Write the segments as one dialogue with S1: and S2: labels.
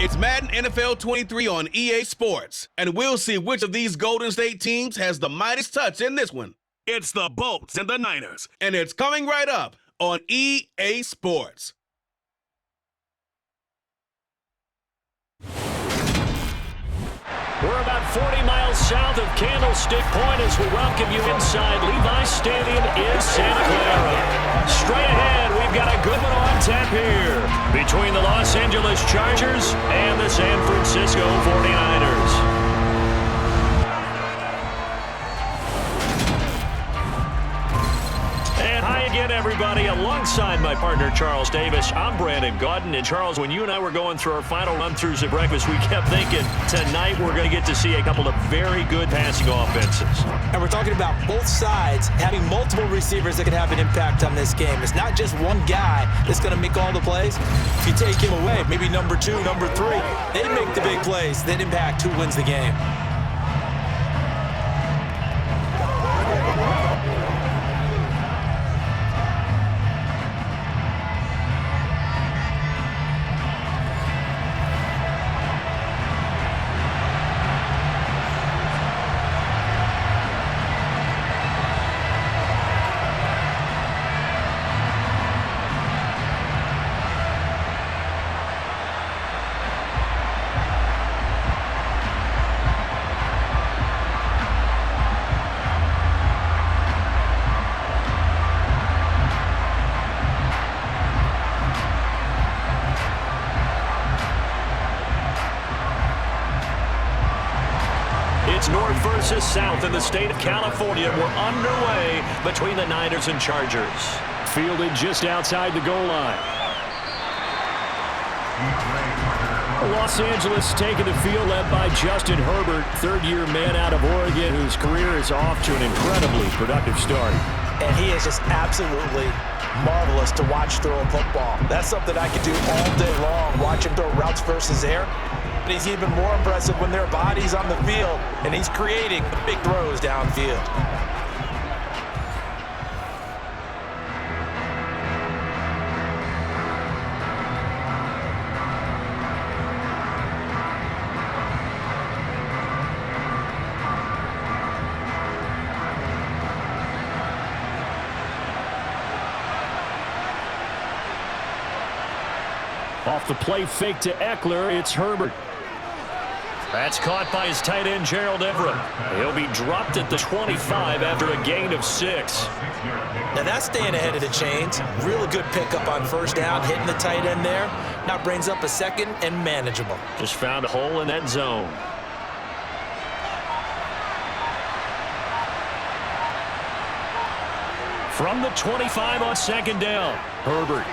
S1: It's Madden NFL 23 on EA Sports, and we'll see which of these Golden State teams has the Midas touch in this one. It's the Bolts and the Niners, and it's coming right up on EA Sports.
S2: We're about 40 miles south of Candlestick Point as we welcome you inside Levi's Stadium in Santa Clara. Straight ahead, we've got a good one on tap here between the Los Angeles Chargers and the San Francisco 49ers. And hi again, everybody. Alongside my partner, Charles Davis, I'm Brandon Gaudin. And Charles, when you and I were going through our final run-throughs at breakfast, we kept thinking tonight we're going to get to see a couple of very good passing offenses.
S3: And we're talking about both sides having multiple receivers that can have an impact on this game. It's not just one guy that's going to make all the plays. If you take him away, maybe number 2, number 3, they make the big plays that impact who wins the game.
S2: North versus South in the state of California. We're underway between the Niners and Chargers. Fielded just outside the goal line. Los Angeles taking the field led by Justin Herbert, third-year man out of Oregon, whose career is off to an incredibly productive start.
S3: And he is just absolutely marvelous to watch throw a football. That's something I could do all day long, watch him throw routes versus air. But he's even more impressive when their body's on the field, and he's creating big throws downfield.
S2: Off the play fake to Eckler, it's Herbert. That's caught by his tight end, Gerald Everett. He'll be dropped at the 25 after a gain of 6.
S3: Now that's staying ahead of the chains. Really good pickup on first down, hitting the tight end there. Now brings up a second and manageable.
S2: Just found a hole in that zone. From the 25 on second down, Herbert.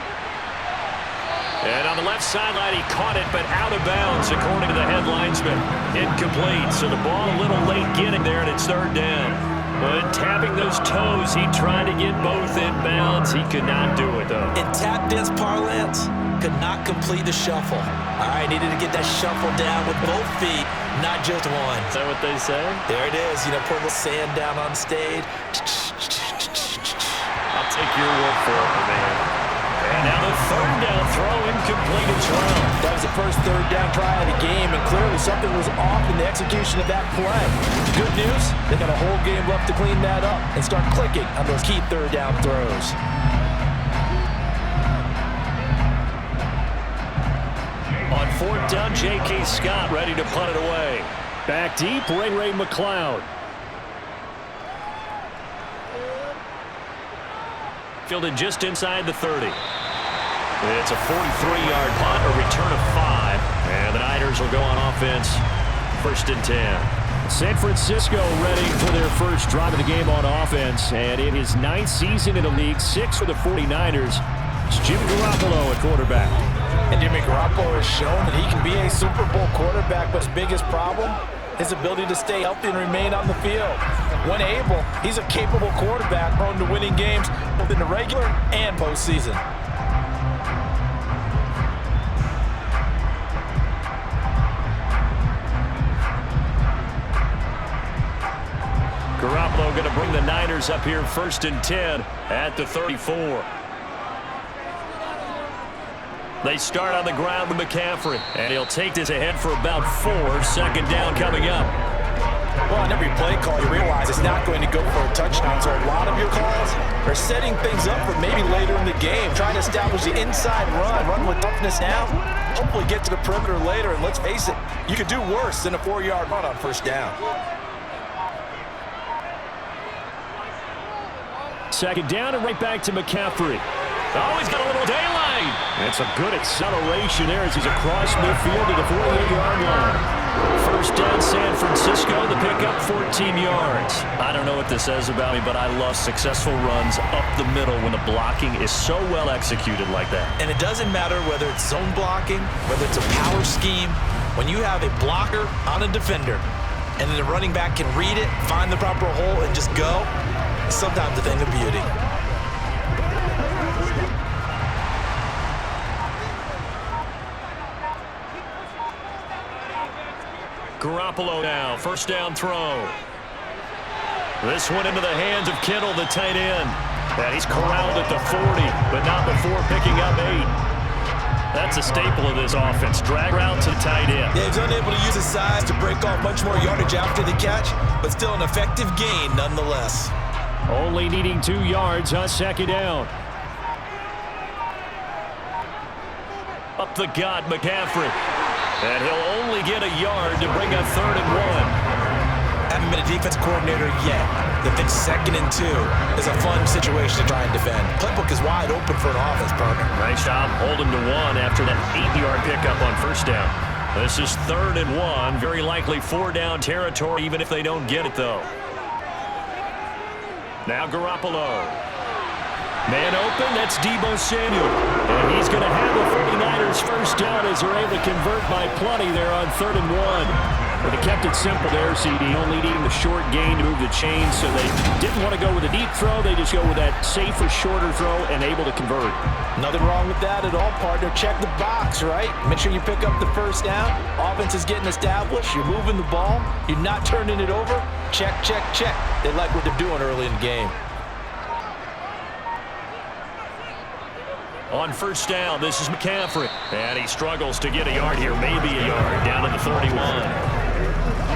S2: And on the left sideline, he caught it, but out of bounds, according to the head linesman. Incomplete, so the ball a little late getting there, and it's third down. But tapping those toes, he tried to get both in bounds. He could not do it, though.
S3: In tap dance parlance, could not complete the shuffle. All right, needed to get that shuffle down with both feet, not just one.
S2: Is that what they say?
S3: There it is. You know, put a little sand down on stage.
S2: I'll take your word for it, man. And now the third down throw incomplete as well.
S3: That was the first third down try of the game, and clearly something was off in the execution of that play. Good news, they got a whole game left to clean that up and start clicking on those key third down throws.
S2: On fourth down, J.K. Scott ready to punt it away. Back deep, Ray McLeod. Fielded just inside the 30. It's a 43-yard punt, a return of 5. And the Niners will go on offense, 1st and 10. San Francisco ready for their first drive of the game on offense. And in his 9th season in the league, 6 for the 49ers, it's Jimmy Garoppolo at quarterback.
S3: And Jimmy Garoppolo has shown that he can be a Super Bowl quarterback, but his biggest problem, his ability to stay healthy and remain on the field. When able, he's a capable quarterback prone to winning games both in the regular and postseason.
S2: Garoppolo going to bring the Niners up here 1st and 10 at the 34. They start on the ground with McCaffrey, and he'll take this ahead for about 4. Second down coming up.
S3: Well, on every play call, you realize it's not going to go for a touchdown, so a lot of your calls are setting things up for maybe later in the game, trying to establish the inside run with toughness now, hopefully get to the perimeter later, and let's face it, you could do worse than a 4-yard run on first down.
S2: Second down and right back to McCaffrey. Oh, he's got a little daylight. That's a good acceleration there as he's across midfield to the 48-yard line. First down, San Francisco. The pickup, 14 yards. I don't know what this says about me, but I love successful runs up the middle when the blocking is so well executed like that.
S3: And it doesn't matter whether it's zone blocking, whether it's a power scheme. When you have a blocker on a defender, and then the running back can read it, find the proper hole, and just go, it's sometimes a thing of beauty.
S2: Garoppolo now, first down throw. This one into the hands of Kittle, the tight end. And he's corralled at the 40, but not before picking up 8. That's a staple of this offense. Drag route to the tight end.
S3: Yeah, he's unable to use his size to break off much more yardage after the catch, but still an effective gain nonetheless.
S2: Only needing 2 yards on second down. Up the gut, McCaffrey. And he'll only get a yard to bring up 3rd and 1.
S3: Haven't been a defense coordinator yet. The thing 2nd and 2 is a fun situation to try and defend. Playbook is wide open for an offense, partner.
S2: Nice job holding to 1 after that 8-yard pickup on first down. This is 3rd and 1. Very likely 4 down territory, even if they don't get it, though. Now Garoppolo. Man open, that's Deebo Samuel. And he's going to have the 49ers first down as they're able to convert by plenty there on 3rd and 1. But they kept it simple there, CD, only needing the short gain to move the chains, so they didn't want to go with a deep throw. They just go with that safer, shorter throw and able to convert.
S3: Nothing wrong with that at all, partner. Check the box, right? Make sure you pick up the first down. Offense is getting established. You're moving the ball. You're not turning it over. Check, check, check. They like what they're doing early in the game.
S2: On first down, this is McCaffrey. And he struggles to get a yard here, maybe a yard, down to the 31.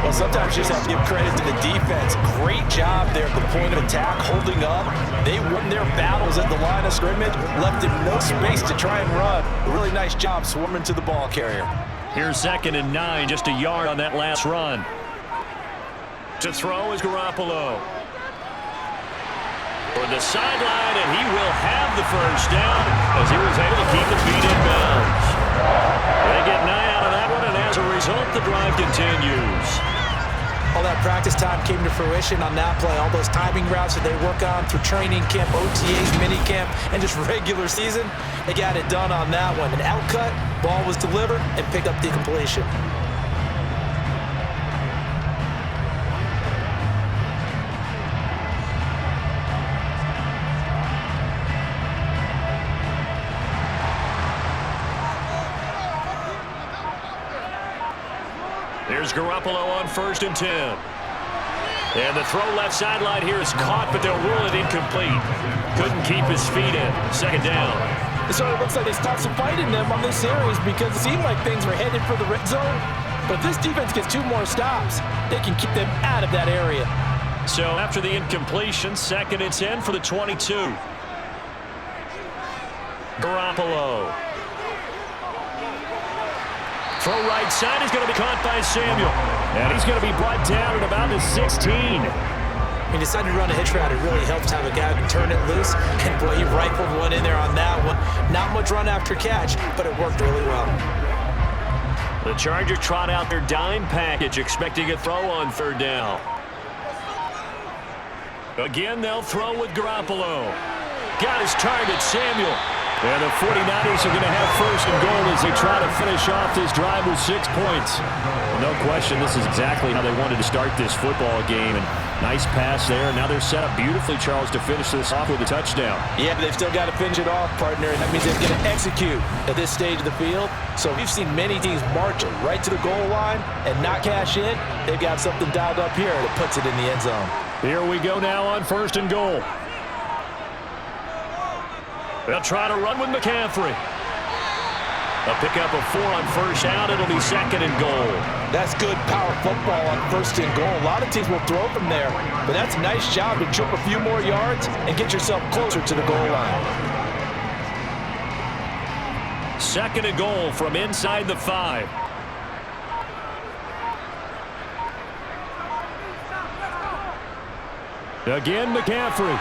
S3: Well, sometimes you just have to give credit to the defense. Great job there at the point of attack, holding up. They won their battles at the line of scrimmage, left him no space to try and run. A really nice job swarming to the ball carrier.
S2: Here's 2nd and 9, just a yard on that last run. To throw is Garoppolo. For the sideline, and he will have the first down as he was able to keep the feet in bounds. They get 9 out of that one, and as a result, the drive continues.
S3: All that practice time came to fruition on that play. All those timing routes that they work on through training camp, OTAs, minicamp, and just regular season, they got it done on that one. An out cut, ball was delivered, and picked up the completion.
S2: Here's Garoppolo on 1st and 10. And the throw left sideline here is caught, but they'll rule it incomplete. Couldn't keep his feet in. 2nd down.
S3: It sort of looks like they stopped some fight in them on this series because it seemed like things were headed for the red zone. But if this defense gets 2 more stops, they can keep them out of that area.
S2: So after the incompletion, 2nd and 10 for the 22. Garoppolo. Throw right side is going to be caught by Samuel. And he's going to be brought down at about the 16.
S3: He decided to run a hitch route. It really helps to have a guy who can turn it loose. And boy, he rifled one in there on that one. Not much run after catch, but it worked really well.
S2: The Chargers trot out their dime package, expecting a throw on 3rd down. Again, they'll throw with Garoppolo. Got his target, Samuel. And the 49ers are going to have 1st and goal as they try to finish off this drive with 6 points. Well, no question, this is exactly how they wanted to start this football game. And nice pass there. Now they're set up beautifully, Charles, to finish this off with a touchdown.
S3: Yeah, but they've still got to finish it off, partner. And that means they've got to execute at this stage of the field. So we've seen many teams march right to the goal line and not cash in. They've got something dialed up here that puts it in the end zone.
S2: Here we go now on 1st and goal. They'll try to run with McCaffrey. A pickup of 4 on first down. It'll be 2nd and goal.
S3: That's good power football on 1st and goal. A lot of teams will throw from there, but that's a nice job to chip a few more yards and get yourself closer to the goal line.
S2: 2nd and goal from inside the 5. Again, McCaffrey.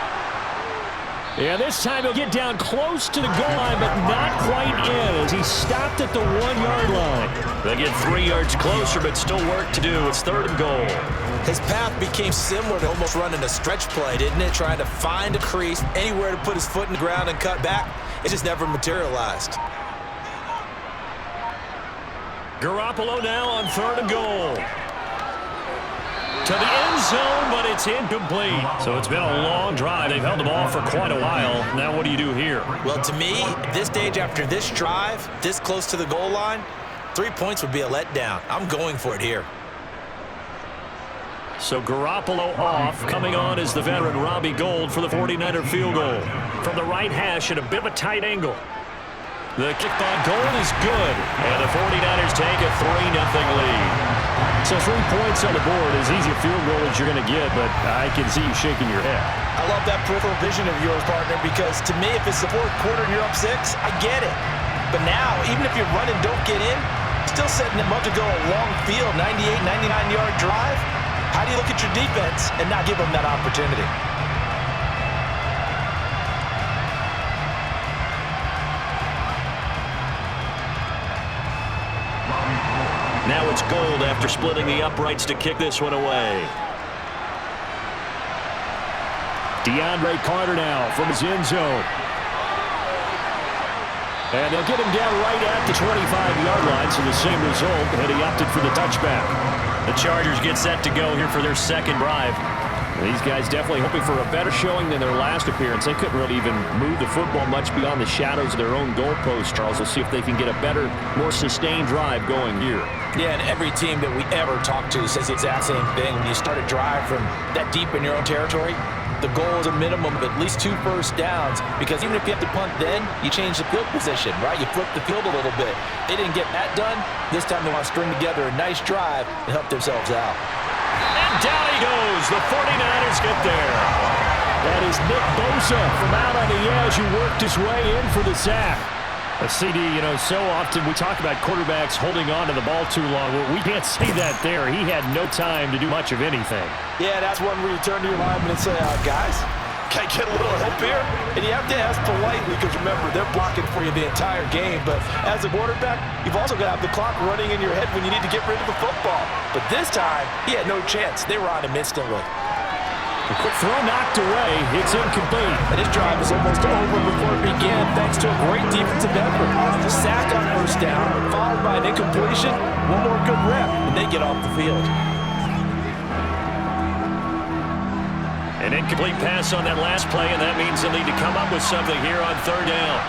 S2: Yeah, this time he'll get down close to the goal line, but not quite in as he stopped at the 1-yard line. They get 3 yards closer, but still work to do. It's 3rd and goal.
S3: His path became similar to almost running a stretch play, didn't it? Trying to find a crease, anywhere to put his foot in the ground and cut back. It just never materialized.
S2: Garoppolo now on 3rd and goal. To the end zone, but it's incomplete. So it's been a long drive. They've held the ball for quite a while. Now what do you do here?
S3: Well, to me, at this stage after this drive, this close to the goal line, 3 points would be a letdown. I'm going for it here.
S2: So Garoppolo off. Coming on is the veteran Robbie Gould for the 49er field goal. From the right hash at a bit of a tight angle. The kick by Gould is good. And the 49ers take a 3-0 lead. So 3 points on the board, as easy a field goal as you're going to get, but I can see you shaking your head.
S3: I love that peripheral vision of yours, partner, because to me, if it's the 4th quarter and you're up 6, I get it. But now, even if you run and don't get in, still setting them up to go a long field, 98, 99-yard drive. How do you look at your defense and not give them that opportunity?
S2: Now it's Gould after splitting the uprights to kick this one away. DeAndre Carter now from his end zone. And they'll get him down right at the 25-yard line, so the same result, and he opted for the touchback. The Chargers get set to go here for their 2nd drive. These guys definitely hoping for a better showing than their last appearance. They couldn't really even move the football much beyond the shadows of their own goalpost, Charles. We'll see if they can get a better, more sustained drive going here.
S3: Yeah, and every team that we ever talk to says the exact same thing. When you start a drive from that deep in your own territory, the goal is a minimum of at least 2 first downs, because even if you have to punt then, you change the field position, right? You flip the field a little bit. They didn't get that done. This time they want to string together a nice drive and help themselves out.
S2: And down he goes. The 49ers get there. That is Nick Bosa from out on the edge who worked his way in for the sack. A CD, so often we talk about quarterbacks holding on to the ball too long. Well, we can't say that there. He had no time to do much of anything.
S3: Yeah, that's one where you turn to your lineman and say, guys, can I get a little help here? And you have to ask politely, because remember, they're blocking for you the entire game. But as a quarterback, you've also got to have the clock running in your head when you need to get rid of the football. But this time, he had no chance. They were on him instantly.
S2: The quick throw knocked away. It's incomplete.
S3: And his drive is almost over before it began, thanks to a great defensive effort. The sack on 1st down, followed by an incompletion. One more good rep, and they get off the field.
S2: An incomplete pass on that last play, and that means they'll need to come up with something here on 3rd down.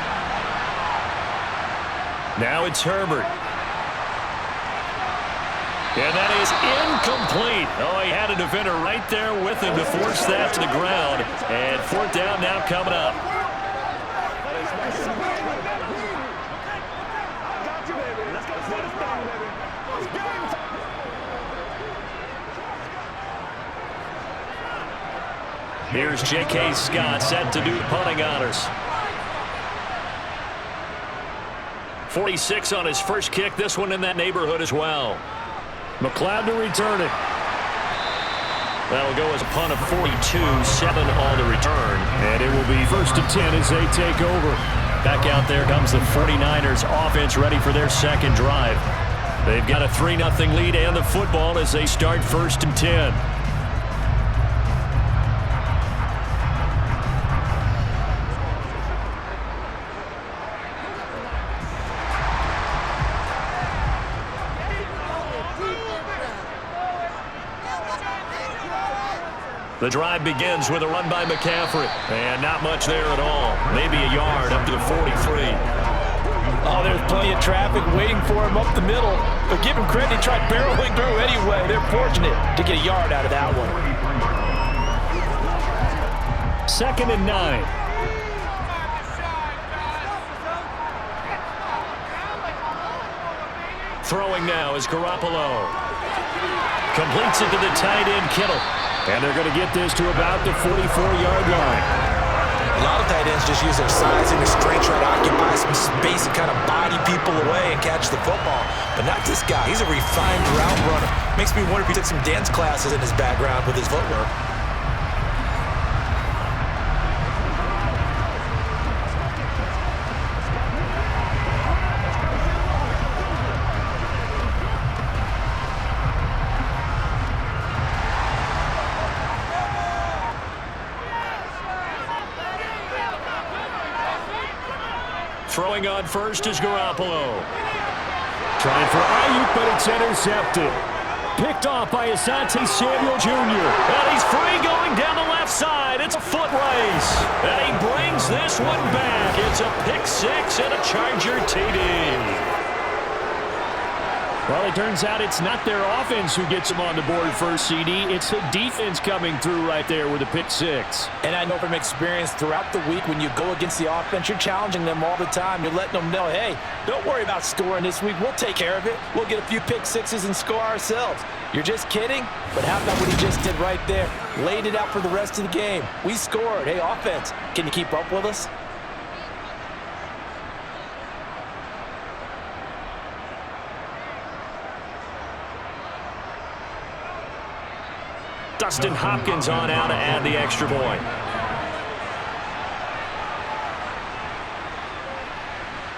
S2: Now it's Herbert. And that is incomplete. Oh, he had a defender right there with him to force that to the ground. And 4th down now coming up. Here's J.K. Scott set to do the punting honors. 46 on his first kick. This one in that neighborhood as well. McLeod to return it. That'll go as a punt of 42, 7 on the return. And it will be 1st and 10 as they take over. Back out there comes the 49ers offense ready for their 2nd drive. They've got a 3-0 lead and the football as they start 1st and 10. The drive begins with a run by McCaffrey. And not much there at all. Maybe a yard up to the 43.
S3: Oh, there's plenty of traffic waiting for him up the middle. But give him credit, he tried barreling through anyway. They're fortunate to get a yard out of that one.
S2: 2nd and 9. Throwing now is Garoppolo. Completes it to the tight end, Kittle. And they're going to get this to about the 44-yard line.
S3: A lot of tight ends just use their size and their strength, try to occupy some space and kind of body people away and catch the football. But not this guy. He's a refined route runner. Makes me wonder if he took some dance classes in his background with his footwork.
S2: Throwing on first is Garoppolo. Trying for Ayuk, but it's intercepted. Picked off by Asante Samuel Jr. And he's free going down the left side. It's a foot race. And he brings this one back. It's a pick six and a Charger TD. Well, it turns out it's not their offense who gets them on the board first, CD. It's the defense coming through right there with a pick six.
S3: And I know from experience throughout the week, when you go against the offense, you're challenging them all the time. You're letting them know, hey, don't worry about scoring this week. We'll take care of it. We'll get a few pick sixes and score ourselves. You're just kidding? But how about what he just did right there? Laid it out for the rest of the game. We scored. Hey, offense, can you keep up with us?
S2: Dustin Hopkins on out to add the extra point.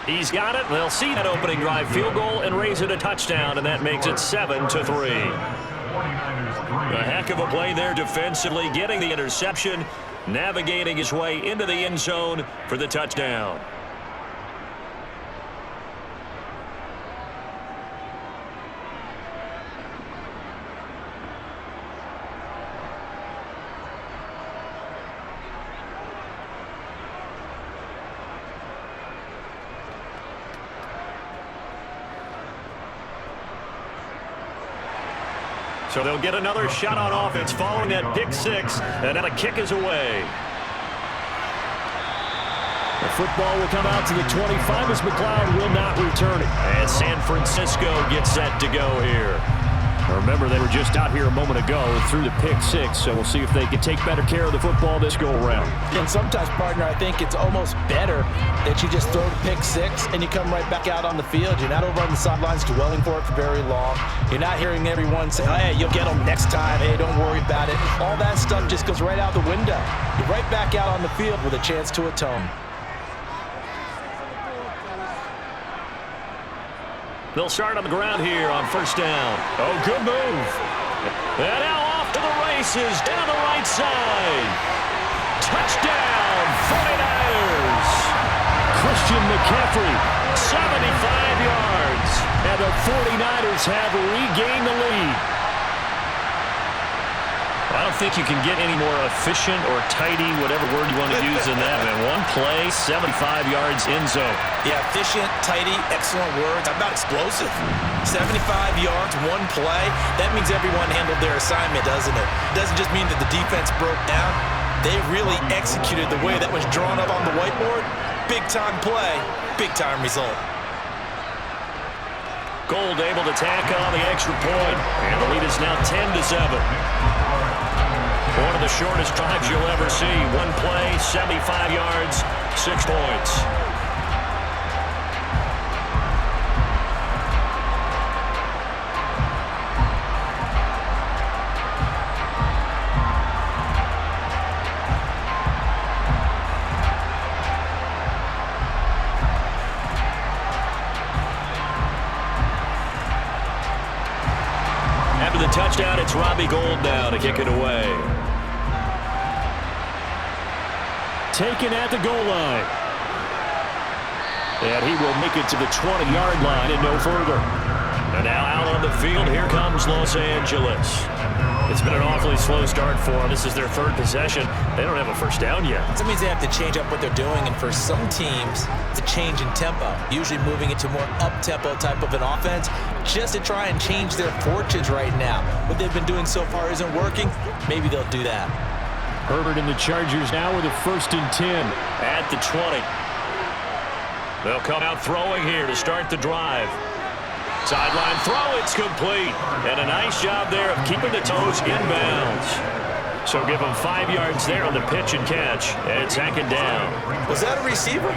S2: He's got it. They'll see that opening drive field goal and raise it a touchdown, and that makes it 7-3. A heck of a play there defensively, getting the interception, navigating his way into the end zone for the touchdown. So they'll get another shot on offense following that pick six, and then a kick is away. The football will come out to the 25 as McLeod will not return it. And San Francisco gets set to go here. Remember, they were just out here a moment ago through the pick six, so we'll see if they can take better care of the football this go-around.
S3: And sometimes, partner, I think it's almost better that you just throw the pick six and you come right back out on the field. You're not over on the sidelines dwelling for it for very long. You're not hearing everyone say, hey, you'll get them next time. Hey, don't worry about it. All that stuff just goes right out the window. You're right back out on the field with a chance to atone.
S2: They'll start on the ground here on first down. Oh, good move. And now off to the races down the right side. Touchdown, 49ers. Christian McCaffrey, 75 yards. And the 49ers have regained the lead. I don't think you can get any more efficient or tidy, whatever word you want to use in that, man. One play, 75 yards in zone.
S3: Yeah, efficient, tidy, excellent words. How about explosive? 75 yards, one play. That means everyone handled their assignment, doesn't it? It doesn't just mean that the defense broke down. They really executed the way that was drawn up on the whiteboard. Big-time play, big-time result.
S2: Gold able to tack on the extra point, and the lead is now 10-7. One of the shortest drives you'll ever see. One play, 75 yards, 6 points. After the touchdown, it's Robbie Gould now to kick it away. Taken at the goal line. And he will make it to the 20-yard line and no further. And now out on the field, here comes Los Angeles. It's been an awfully slow start for them. This is their third possession. They don't have a first down yet.
S3: That means they have to change up what they're doing, and for some teams, it's a change in tempo, usually moving into more up-tempo type of an offense, just to try and change their fortunes right now. What they've been doing so far isn't working. Maybe they'll do that.
S2: Herbert and the Chargers now with a 1st and 10 at the 20. They'll come out throwing here to start the drive. Sideline throw, it's complete. And a nice job there of keeping the toes in bounds. So give him 5 yards there on the pitch and catch. And 2nd down.
S3: Was that a receiver?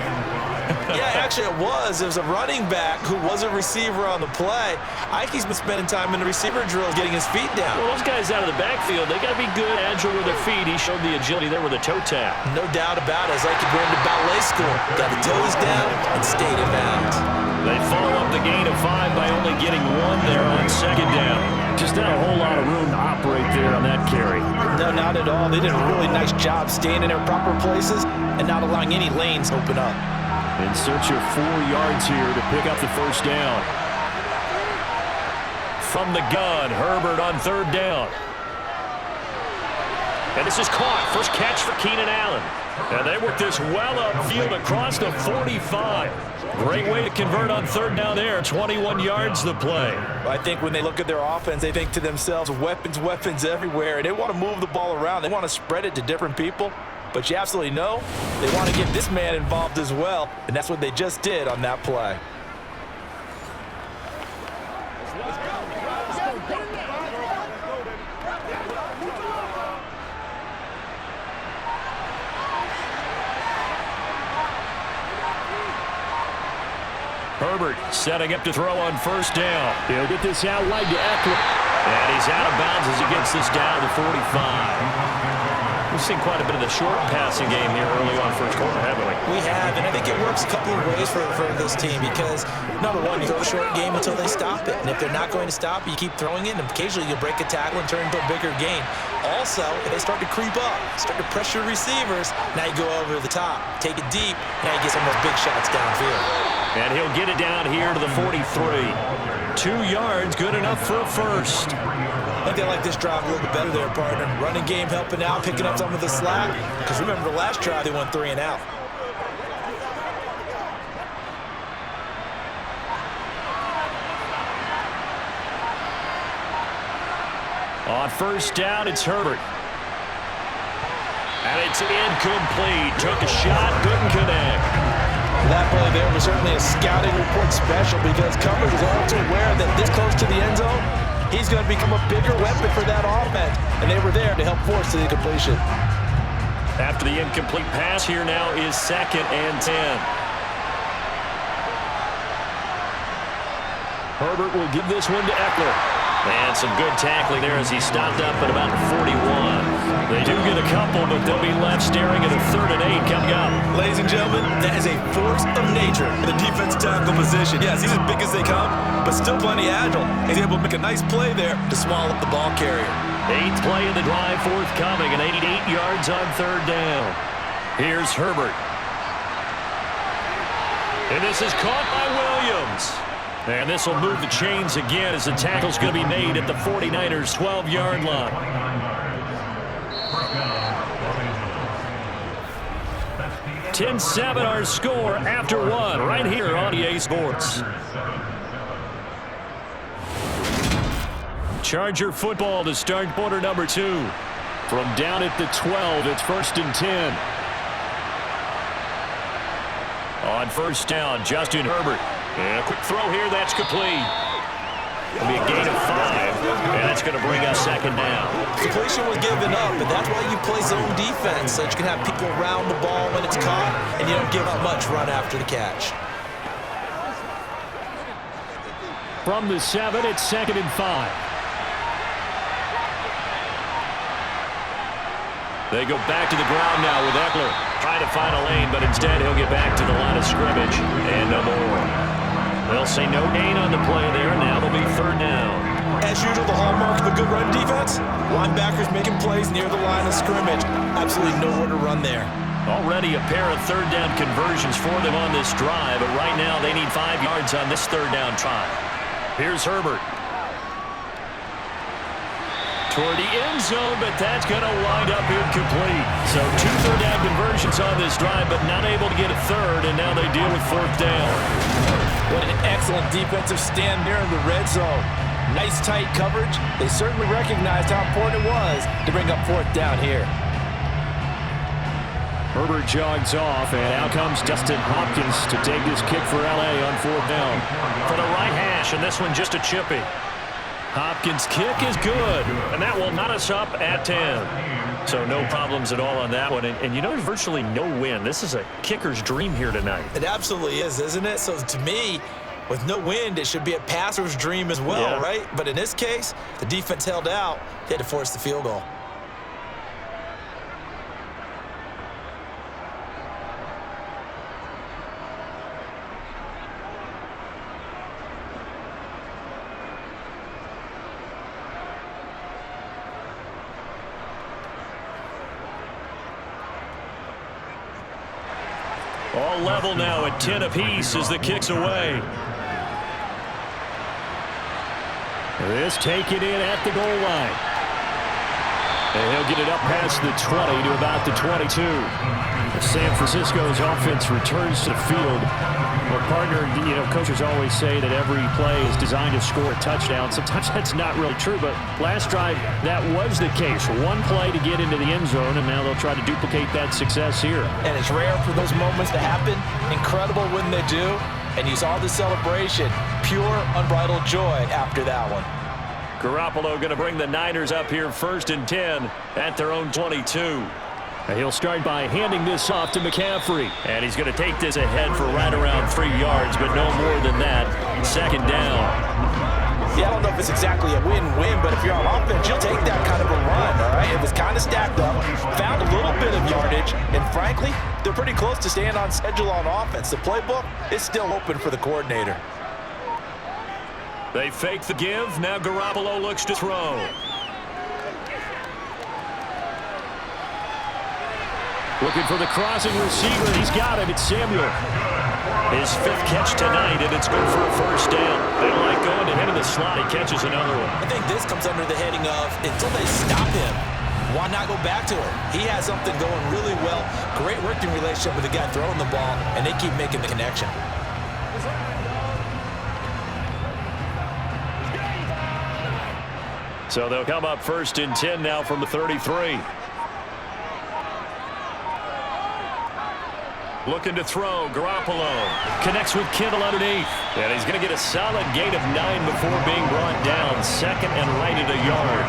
S3: Yeah, actually it was. It was a running back who was a receiver on the play. Ike's been spending time in the receiver drills getting his feet down.
S2: Well, those guys out of the backfield, they got to be good, agile with their feet. He showed the agility there with a toe tap.
S3: No doubt about it. It's like he went to ballet school. Got the toes down and stayed in bounds.
S2: They follow up the gain of 5 by only getting 1 there on 2nd down. Just not a whole lot of room to operate there on that carry.
S3: No, not at all. They did a really nice job staying in their proper places and not allowing any lanes open up.
S2: In search of 4 yards here to pick up the 1st down. From the gun, Herbert on 3rd down. And this is caught. First catch for Keenan Allen. And they work this well upfield across the 45. Great way to convert on 3rd down there. 21 yards the play.
S3: I think when they look at their offense, they think to themselves, weapons, weapons everywhere. And they want to move the ball around. They want to spread it to different people. But you absolutely know they want to get this man involved as well. And that's what they just did on that play.
S2: Herbert setting up to throw on 1st down. He'll get this out wide to Eckler. And he's out of bounds as he gets this down to the 45. We've seen quite a bit of the short passing game here early on 1st quarter, haven't we?
S3: We have, and I think it works a couple of ways for this team because, number one, you throw a short game until they stop it. And if they're not going to stop it, you keep throwing it, and occasionally you'll break a tackle and turn into a bigger gain. Also, if they start to creep up, start to pressure receivers, now you go over the top, take it deep, now you get some of those big shots downfield.
S2: And he'll get it down here to the 43. 2 yards, good enough for a 1st.
S3: I think they like this drive a little bit better there, partner. Running game helping out, picking up some of the slack. Because remember the last drive, they went 3 and out.
S2: On 1st down, it's Herbert. And it's incomplete. Took a shot, couldn't connect.
S3: That play there was certainly a scouting report special because coverage was all too aware that this close to the end zone, he's going to become a bigger weapon for that offense. And they were there to help force the incompletion.
S2: After the incomplete pass, here now is 2nd and 10. Herbert will give this one to Eckler. And some good tackling there as he stopped up at about 41. They do get a couple, but they'll be left staring at a 3rd and 8 coming up.
S3: Ladies and gentlemen, that is a force of nature in the defense tackle position. Yes, he's as big as they come, but still plenty agile. He's able to make a nice play there to swallow up the ball carrier.
S2: 8th play in the drive forthcoming, and 88 yards on 3rd down. Here's Herbert. And this is caught by Williams. And this will move the chains again as the tackle's going to be made at the 49ers' 12-yard line. (10-7) our score after 1 right here on EA Sports. Charger football to start quarter number 2. From down at the 12, it's 1st and 10. On 1st down, Justin Herbert. And a quick throw here, that's complete. It'll be a gain of 5, and that's going to bring us 2nd down.
S3: Completion was given up, and that's why you play zone defense, so that you can have people around the ball when it's caught, and you don't give up much run after the catch.
S2: From the 7, it's 2nd and 5. They go back to the ground now with Eckler. Trying to find a lane, but instead he'll get back to the line of scrimmage. And no more. They'll say no gain on the play there. Now they'll be 3rd down.
S3: As usual, the hallmark of a good run defense, linebackers making plays near the line of scrimmage. Absolutely nowhere to run there.
S2: Already a pair of 3rd down conversions for them on this drive, but right now they need 5 yards on this 3rd down try. Here's Herbert. Toward the end zone, but that's going to wind up incomplete. So 2 third down conversions on this drive, but not able to get a 3rd, and now they deal with 4th down.
S3: What an excellent defensive stand there in the red zone. Nice tight coverage. They certainly recognized how important it was to bring up 4th down here.
S2: Herbert jogs off, and out comes Dustin Hopkins to take this kick for L.A. on 4th down. For the right hash, and this one just a chippy. Hopkins' kick is good, and that will knot us up at 10. So no problems at all on that one. And you know, there's virtually no wind. This is a kicker's dream here tonight.
S3: It absolutely is, isn't it? So to me, with no wind, it should be a passer's dream as well, right? But in this case, the defense held out. They had to force the field goal.
S2: All level now at 10 apiece as the kick's away. This taken in at the goal line. And he'll get it up past the 20 to about the 22. San Francisco's offense returns to the field. Well, partner, you know, coaches always say that every play is designed to score a touchdown. Sometimes that's not really true, but last drive, that was the case. One play to get into the end zone, and now they'll try to duplicate that success here.
S3: And it's rare for those moments to happen. Incredible when they do. And you saw the celebration. Pure, unbridled joy after that one.
S2: Garoppolo going to bring the Niners up here 1st and 10 at their own 22. And he'll start by handing this off to McCaffrey. And he's going to take this ahead for right around 3 yards, but no more than that. 2nd down.
S3: Yeah, I don't know if it's exactly a win-win, but if you're on offense, you'll take that kind of a run, all right? It was kind of stacked up, found a little bit of yardage, and frankly, they're pretty close to staying on schedule on offense. The playbook is still open for the coordinator.
S2: They fake the give. Now Garoppolo looks to throw. Looking for the crossing receiver. He's got it. It's Samuel. His 5th catch tonight, and it's good for a 1st down. They don't like going to him in the slot. He catches another one.
S3: I think this comes under the heading of until they stop him, why not go back to him? He has something going really well. Great working relationship with the guy throwing the ball, and they keep making the connection.
S2: So they'll come up 1st and 10 now from the 33. Looking to throw. Garoppolo connects with Kittle underneath. And he's going to get a solid gain of 9 before being brought down. 2nd and right at a yard.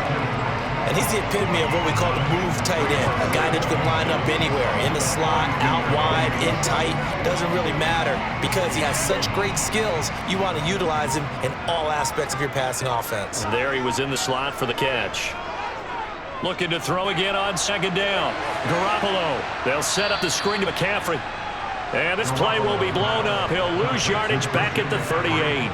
S3: And he's the epitome of what we call the move tight end. A guy that you can line up anywhere. In the slot, out wide, in tight. Doesn't really matter because he has such great skills. You want to utilize him in all aspects of your passing offense.
S2: And there he was in the slot for the catch. Looking to throw again on 2nd down. Garoppolo. They'll set up the screen to McCaffrey. And this play will be blown up. He'll lose yardage back at the 38.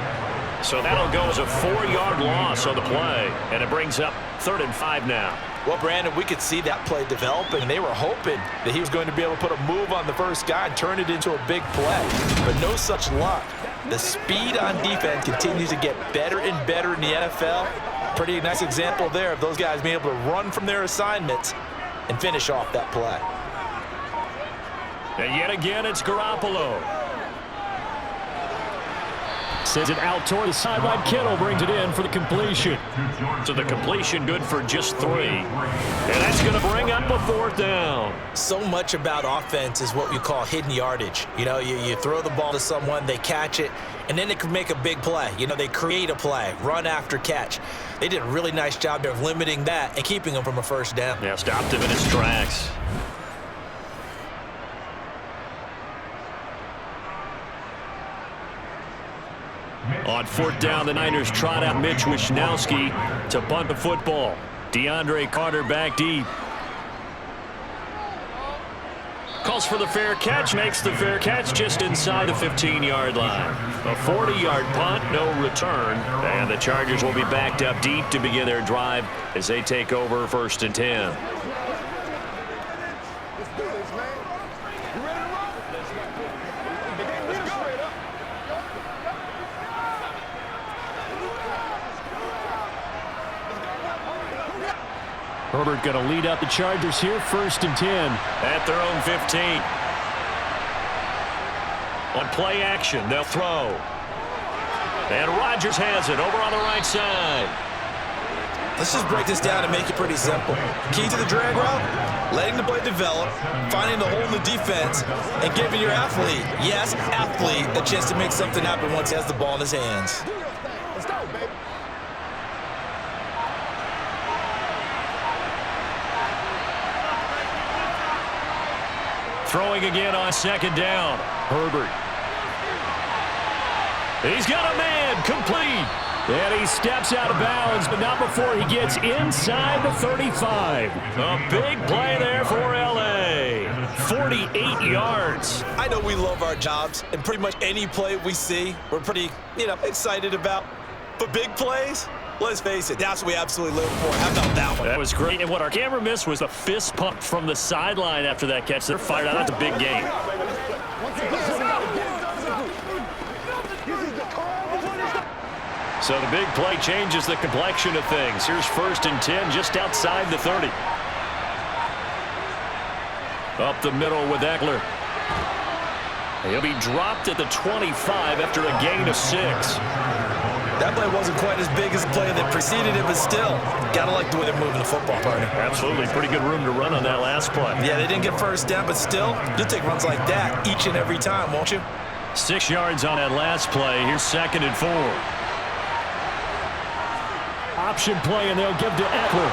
S2: So that'll go as a 4-yard loss on the play. And it brings up 3rd and 5 now.
S3: Well, Brandon, we could see that play developing, and they were hoping that he was going to be able to put a move on the first guy and turn it into a big play. But no such luck. The speed on defense continues to get better and better in the NFL. Pretty nice example there of those guys being able to run from their assignments and finish off that play.
S2: And yet again, it's Garoppolo. Sends it out toward the sideline. Kittle brings it in for the completion. So the completion good for just 3. And that's going to bring up a 4th down.
S3: So much about offense is what we call hidden yardage. You know, you throw the ball to someone, they catch it, and then they can make a big play. You know, they create a play, run after catch. They did a really nice job there of limiting that and keeping him from a 1st down.
S2: Yeah, stopped him in his tracks. On 4th down, the Niners trot out Mitch Wishnowsky to bunt the football. DeAndre Carter back deep. Calls for the fair catch, makes the fair catch just inside the 15-yard line. A 40-yard punt, no return, and the Chargers will be backed up deep to begin their drive as they take over 1st and 10. Herbert going to lead up the Chargers here, 1st and 10 at their own 15. On play action, they'll throw. And Rodgers has it over on the right side.
S3: Let's just break this down and make it pretty simple. Key to the drag route, letting the play develop, finding the hole in the defense, and giving your athlete, yes, athlete, a chance to make something happen once he has the ball in his hands.
S4: Let's go, baby.
S2: Throwing again on second down. Herbert. He's got a man, complete. And he steps out of bounds, but not before he gets inside the 35. A big play there for L.A. 48 yards.
S3: I know we love our jobs, and pretty much any play we see, we're pretty, excited about. But big plays, let's face it, that's what we absolutely live for. How about that one?
S2: That was great, and what our camera missed was the fist pump from the sideline after that catch. They're fired out. That's a big game. So the big play changes the complexion of things. Here's 1st and 10 just outside the 30. Up the middle with Eckler. He'll be dropped at the 25 after a gain of 6.
S3: That play wasn't quite as big as the play that preceded it, but still, gotta like the way they're moving the football, partner.
S2: Absolutely. Pretty good room to run on that last play.
S3: Yeah, they didn't get first down, but still, you'll take runs like that each and every time, won't you?
S2: 6 yards on that last play. Here's 2nd and 4. Option play, and they'll give to Eckler.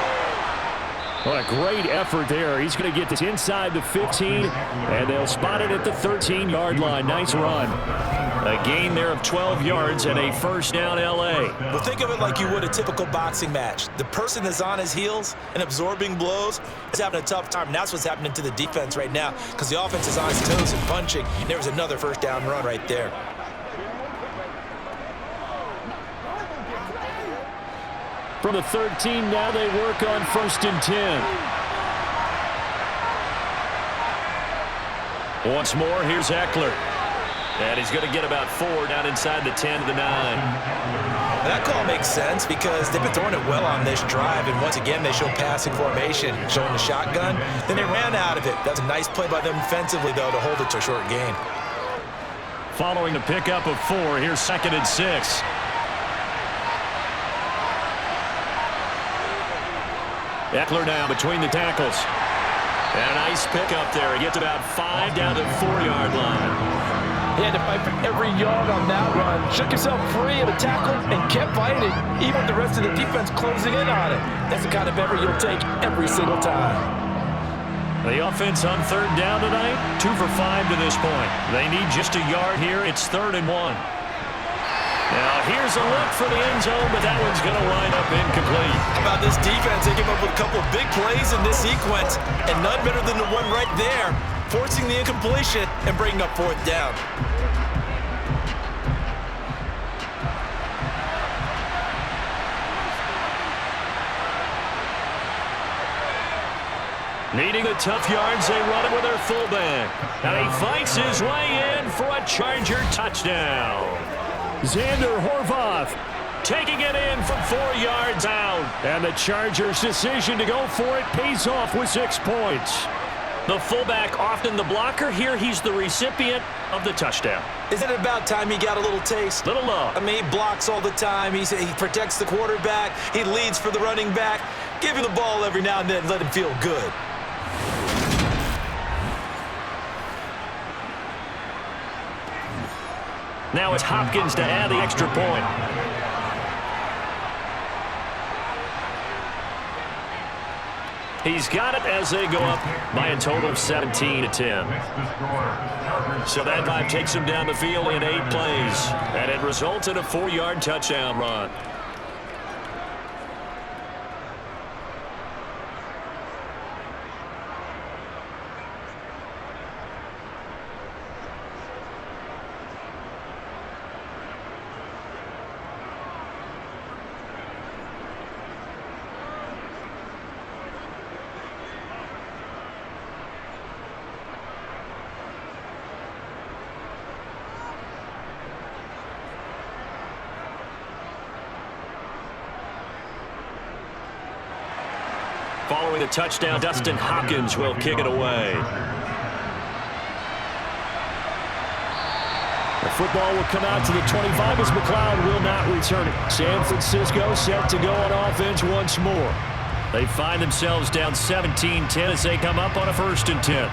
S2: What a great effort there. He's going to get this inside the 15, and they'll spot it at the 13-yard line. Nice run. A gain there of 12 yards and a first down L.A.
S3: Well, think of it like you would a typical boxing match. The person that's on his heels and absorbing blows is having a tough time. And that's what's happening to the defense right now because the offense is on its toes and punching. There was another first down run right there.
S2: From the 13, now they work on 1st and 10. Once more, here's Eckler. And he's going to get about 4 down inside the 10 to the 9.
S3: That call makes sense because they've been throwing it well on this drive, and once again, they show passing formation, showing the shotgun. Then they ran out of it. That's a nice play by them defensively, though, to hold it to a short gain.
S2: Following the pickup of 4, here's 2nd and 6. Eckler now between the tackles. And a nice pickup there. He gets about 5 down to the 4-yard line.
S3: He had to fight for every yard on that run. Shook himself free of a tackle and kept fighting, even with the rest of the defense closing in on it. That's the kind of effort you'll take every single time.
S2: The offense on 3rd down tonight, 2 for 5 to this point. They need just a yard here. It's 3rd and 1. Now, here's a look for the end zone, but that one's going to wind up incomplete.
S3: How about this defense? They came up with a couple of big plays in this sequence, and none better than the one right there, forcing the incompletion and bringing up 4th down.
S2: Needing the tough yards, they run it with their fullback. And he fights his way in for a Charger touchdown. Xander Horvath taking it in from 4 yards out. And the Chargers' decision to go for it pays off with 6 points. The fullback often the blocker. Here he's the recipient of the touchdown.
S3: Isn't it about time he got a little taste?
S2: Little love.
S3: I mean, he blocks all the time. He protects the quarterback. He leads for the running back. Give him the ball every now and then. Let him feel good.
S2: Now it's Hopkins to add the extra point. He's got it as they go up by a total of 17-10. So that drive takes him down the field in 8 plays, and it results in a 4-yard touchdown run. Following the touchdown, Dustin Hopkins will kick it away. The football will come out to the 25 as McLeod will not return it. San Francisco set to go on offense once more. They find themselves down 17-10 as they come up on a 1st and 10.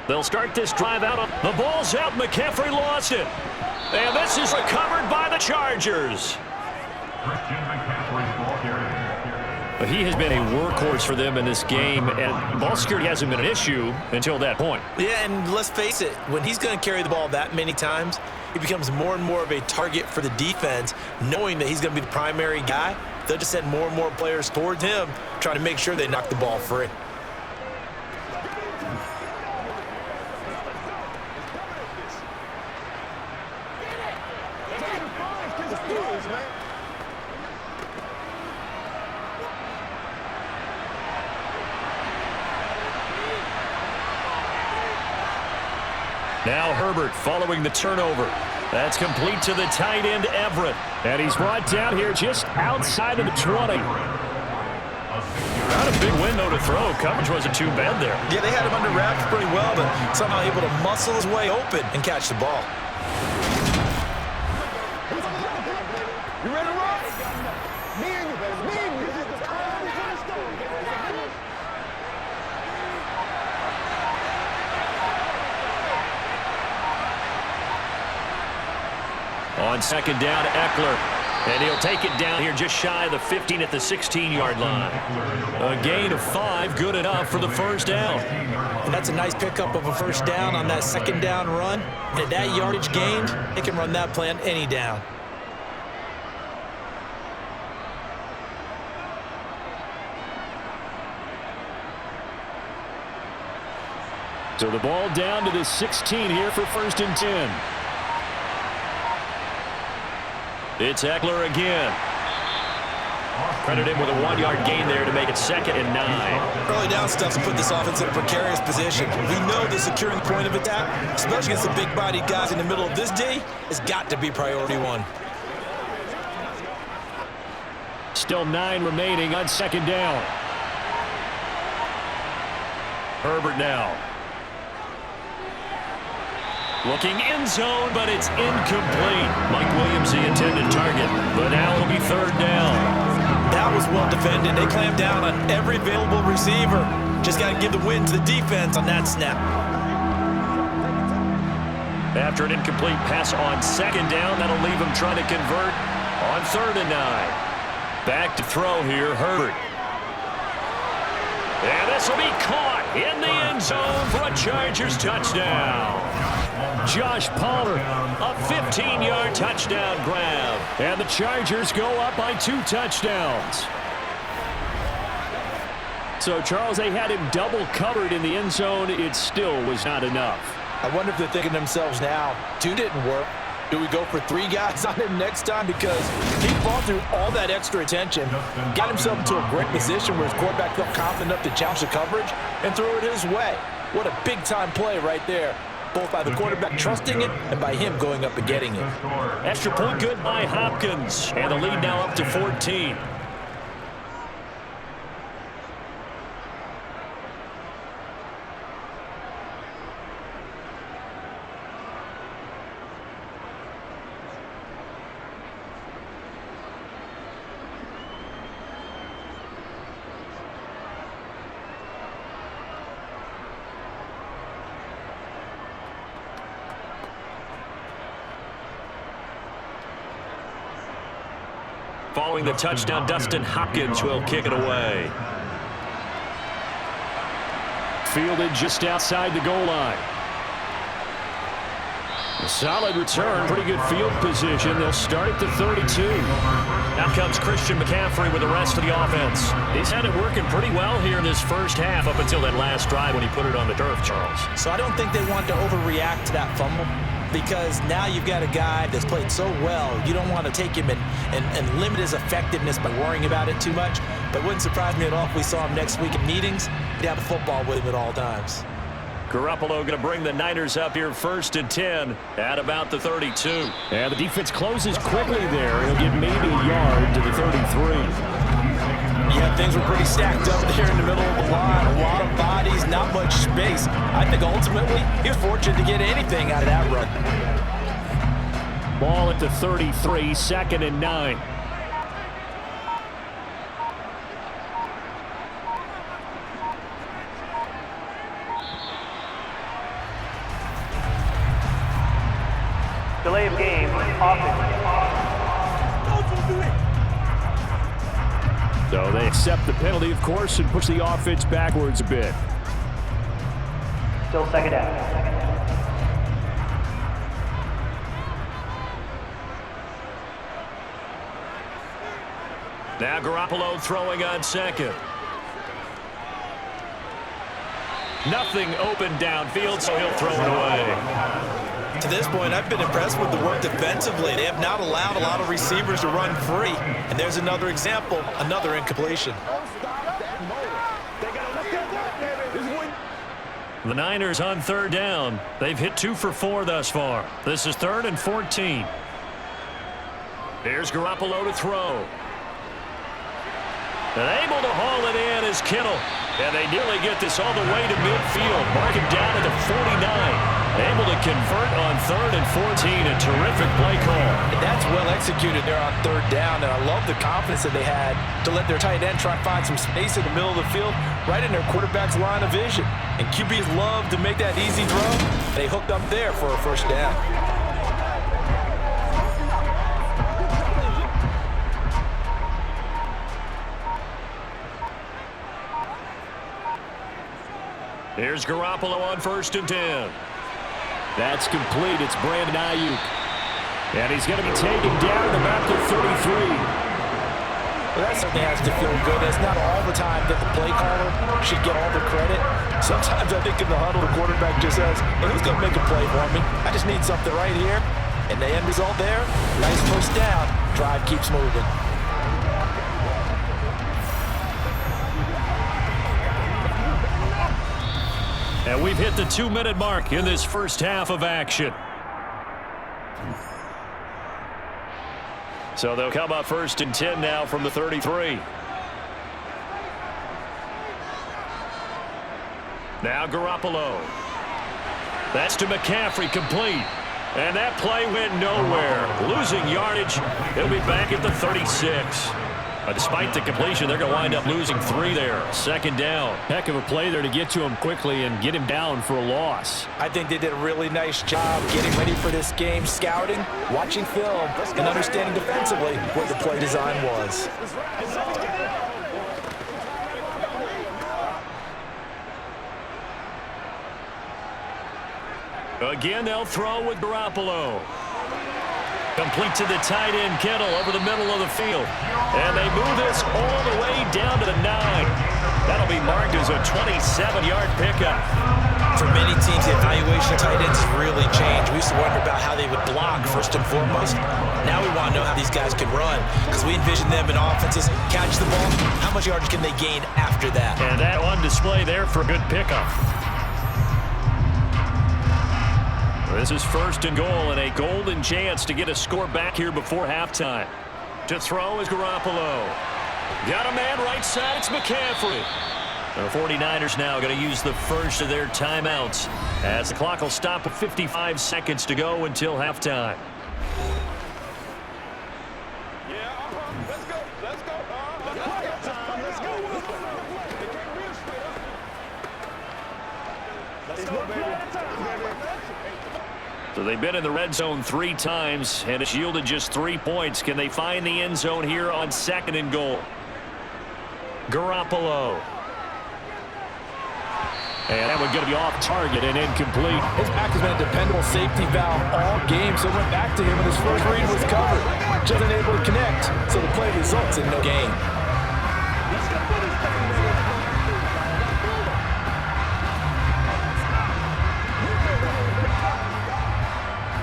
S2: They'll start this drive out. The ball's out. McCaffrey lost it. And this is recovered by the Chargers. He has been a workhorse for them in this game, and ball security hasn't been an issue until that point.
S3: Yeah, and let's face it, when he's going to carry the ball that many times, he becomes more and more of a target for the defense, knowing that he's going to be the primary guy. They'll just send more and more players towards him, trying to make sure they knock the ball free.
S2: Now Herbert following the turnover. That's complete to the tight end, Everett. And he's brought down here just outside of the 20. Not a big window to throw. Coverage wasn't too bad there.
S3: Yeah, they had him under wraps pretty well, but somehow able to muscle his way open and catch the ball.
S4: You ready to rock? Me and you, baby.
S2: On 2nd down, Eckler. And he'll take it down here just shy of the 15 at the 16-yard line. A gain of 5, good enough for the 1st down.
S3: And that's a nice pickup of a 1st down on that 2nd down run. And at that yardage gained, they can run that play on any down.
S2: So the ball down to the 16 here for 1st and 10. It's Eckler again. Credit him with a 1-yard gain there to make it 2nd and 9.
S3: Early down stuff to put this offense in a precarious position. We know the securing point of attack, especially against the big-bodied guys in the middle of this D, has got to be priority 1.
S2: Still 9 remaining on 2nd down. Herbert now. Looking end zone, but it's incomplete. Mike Williams, the intended target, but now it'll be 3rd down.
S3: That was well defended. They clamped down on every available receiver. Just got to give the win to the defense on that snap.
S2: After an incomplete pass on 2nd down, that'll leave him trying to convert on 3rd and 9. Back to throw here, Herbert. And this will be caught in the end zone for a Chargers touchdown. Josh Palmer, a 15-yard touchdown grab. And the Chargers go up by 2 touchdowns. So, Charles, they had him double covered in the end zone. It still was not enough.
S3: I wonder if they're thinking to themselves now, 2 didn't work. Do we go for 3 guys on him next time? Because he fought through all that extra attention, got himself into a great position where his quarterback felt confident enough to challenge the coverage and throw it his way. What a big-time play right there, both by the quarterback trusting it and by him going up and getting it.
S2: Extra point good by Hopkins. And the lead now up to 14. Following the touchdown, Dustin Hopkins will kick it away. Fielded just outside the goal line. A solid return, pretty good field position. They'll start at the 32. Now comes Christian McCaffrey with the rest of the offense. He's had it working pretty well here in this first half up until that last drive when he put it on the turf, Charles.
S3: So I don't think they want to overreact to that fumble, because now you've got a guy that's played so well, you don't want to take him and limit his effectiveness by worrying about it too much. But it wouldn't surprise me at all if we saw him next week in meetings. He'd have a football with him at all times.
S2: Garoppolo going to bring the Niners up here 1st and 10 at about the 32.
S5: And the defense closes quickly there. He'll get maybe a yard to the 33.
S3: Yeah, things were pretty stacked up there in the middle of the line. A lot of bodies, not much space. I think ultimately he was fortunate to get anything out of that run.
S5: Ball at the 33, 2nd and 9.
S6: Delay of game, offense.
S5: So they accept the penalty, of course, and push the offense backwards a bit.
S6: Still 2nd down.
S2: Now Garoppolo throwing on 2nd. Nothing open downfield, so he'll throw it away.
S3: To this point, I've been impressed with the work defensively. They have not allowed a lot of receivers to run free. And there's another example, another incompletion.
S2: The Niners on 3rd down. They've hit 2 for 4 thus far. This is 3rd and 14. Here's Garoppolo to throw. And able to haul it in is Kittle. And they nearly get this all the way to midfield. Mark it down to the 49. Able to convert on 3rd and 14. A terrific play call.
S3: And that's well executed there on 3rd down. And I love the confidence that they had to let their tight end try and find some space in the middle of the field, right in their quarterback's line of vision. And QBs love to make that easy throw. They hooked up there for a 1st down.
S2: Here's Garoppolo on 1st and 10.
S5: That's complete. It's Brandon Ayuk. And he's going to be taken down at about the 33.
S3: Well, that certainly has to feel good. That's not all the time that the play caller should get all the credit. Sometimes I think in the huddle, the quarterback just says, hey, who's going to make a play for me? I just need something right here. And the end result there, nice 1st down. Drive keeps moving.
S2: And we've hit the 2-minute mark in this 1st half of action. So they'll come up 1st and 10 now from the 33. Now Garoppolo. That's to McCaffrey, complete. And that play went nowhere. Losing yardage. He'll be back at the 36. Despite the completion, they're going to wind up losing 3 there. 2nd down.
S5: Heck of a play there to get to him quickly and get him down for a loss.
S3: I think they did a really nice job getting ready for this game, scouting, watching film, and understanding defensively what the play design was.
S2: Again, they'll throw with Garoppolo. Complete to the tight end, Kittle, over the middle of the field. And they move this all the way down to the 9. That'll be marked as a 27-yard pickup.
S3: For many teams, the evaluation of tight ends has really changed. We used to wonder about how they would block first and foremost. Now we want to know how these guys can run, because we envision them in offenses catch the ball. How much yardage can they gain after that?
S2: And that on display there for a good pickup. This is 1st and goal and a golden chance to get a score back here before halftime. To throw is Garoppolo. Got a man right side. It's McCaffrey. The 49ers now going to use the first of their timeouts as the clock will stop with 55 seconds to go until halftime. So they've been in the red zone 3 times, and it's yielded just 3 points. Can they find the end zone here on 2nd and goal? Garoppolo.
S5: And that one's going to be off target and incomplete.
S3: His back has been a dependable safety valve all game, so it went back to him when his first read was covered. Just unable to connect, so the play results in no gain.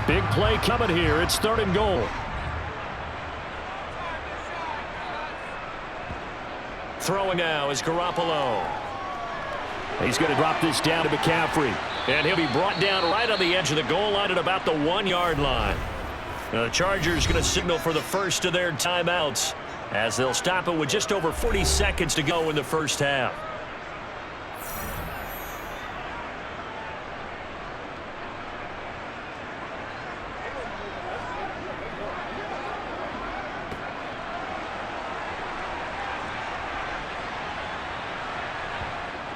S5: Big play coming here. It's 3rd and goal.
S2: Throwing now is Garoppolo.
S5: He's going to drop this down to McCaffrey.
S2: And he'll be brought down right on the edge of the goal line at about the 1-yard line. The Chargers going to signal for the first of their timeouts as they'll stop it with just over 40 seconds to go in the first half.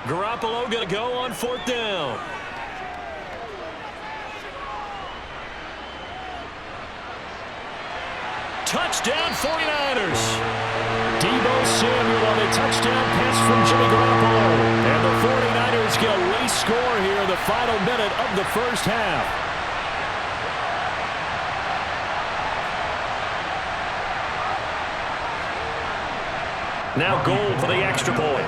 S2: Garoppolo going to go on 4th down. Touchdown 49ers. Deebo Samuel on a touchdown pass from Jimmy Garoppolo. And the 49ers get a late score here in the final minute of the first half. Now goal for the extra point.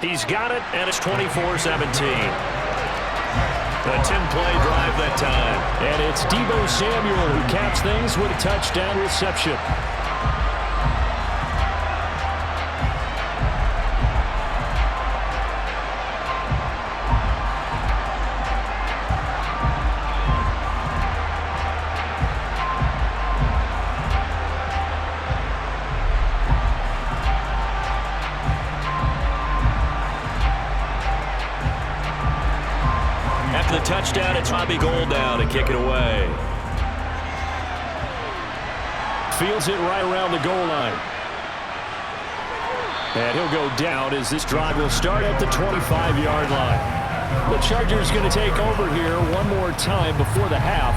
S2: He's got it, and it's 24-17. A 10-play drive that time. And it's Deebo Samuel who caps things with a touchdown reception. After the touchdown, it's Robbie Gould now to kick it away. Fields it right around the goal line. And he'll go down as this drive will start at the 25-yard line. The Chargers going to take over here one more time before the half.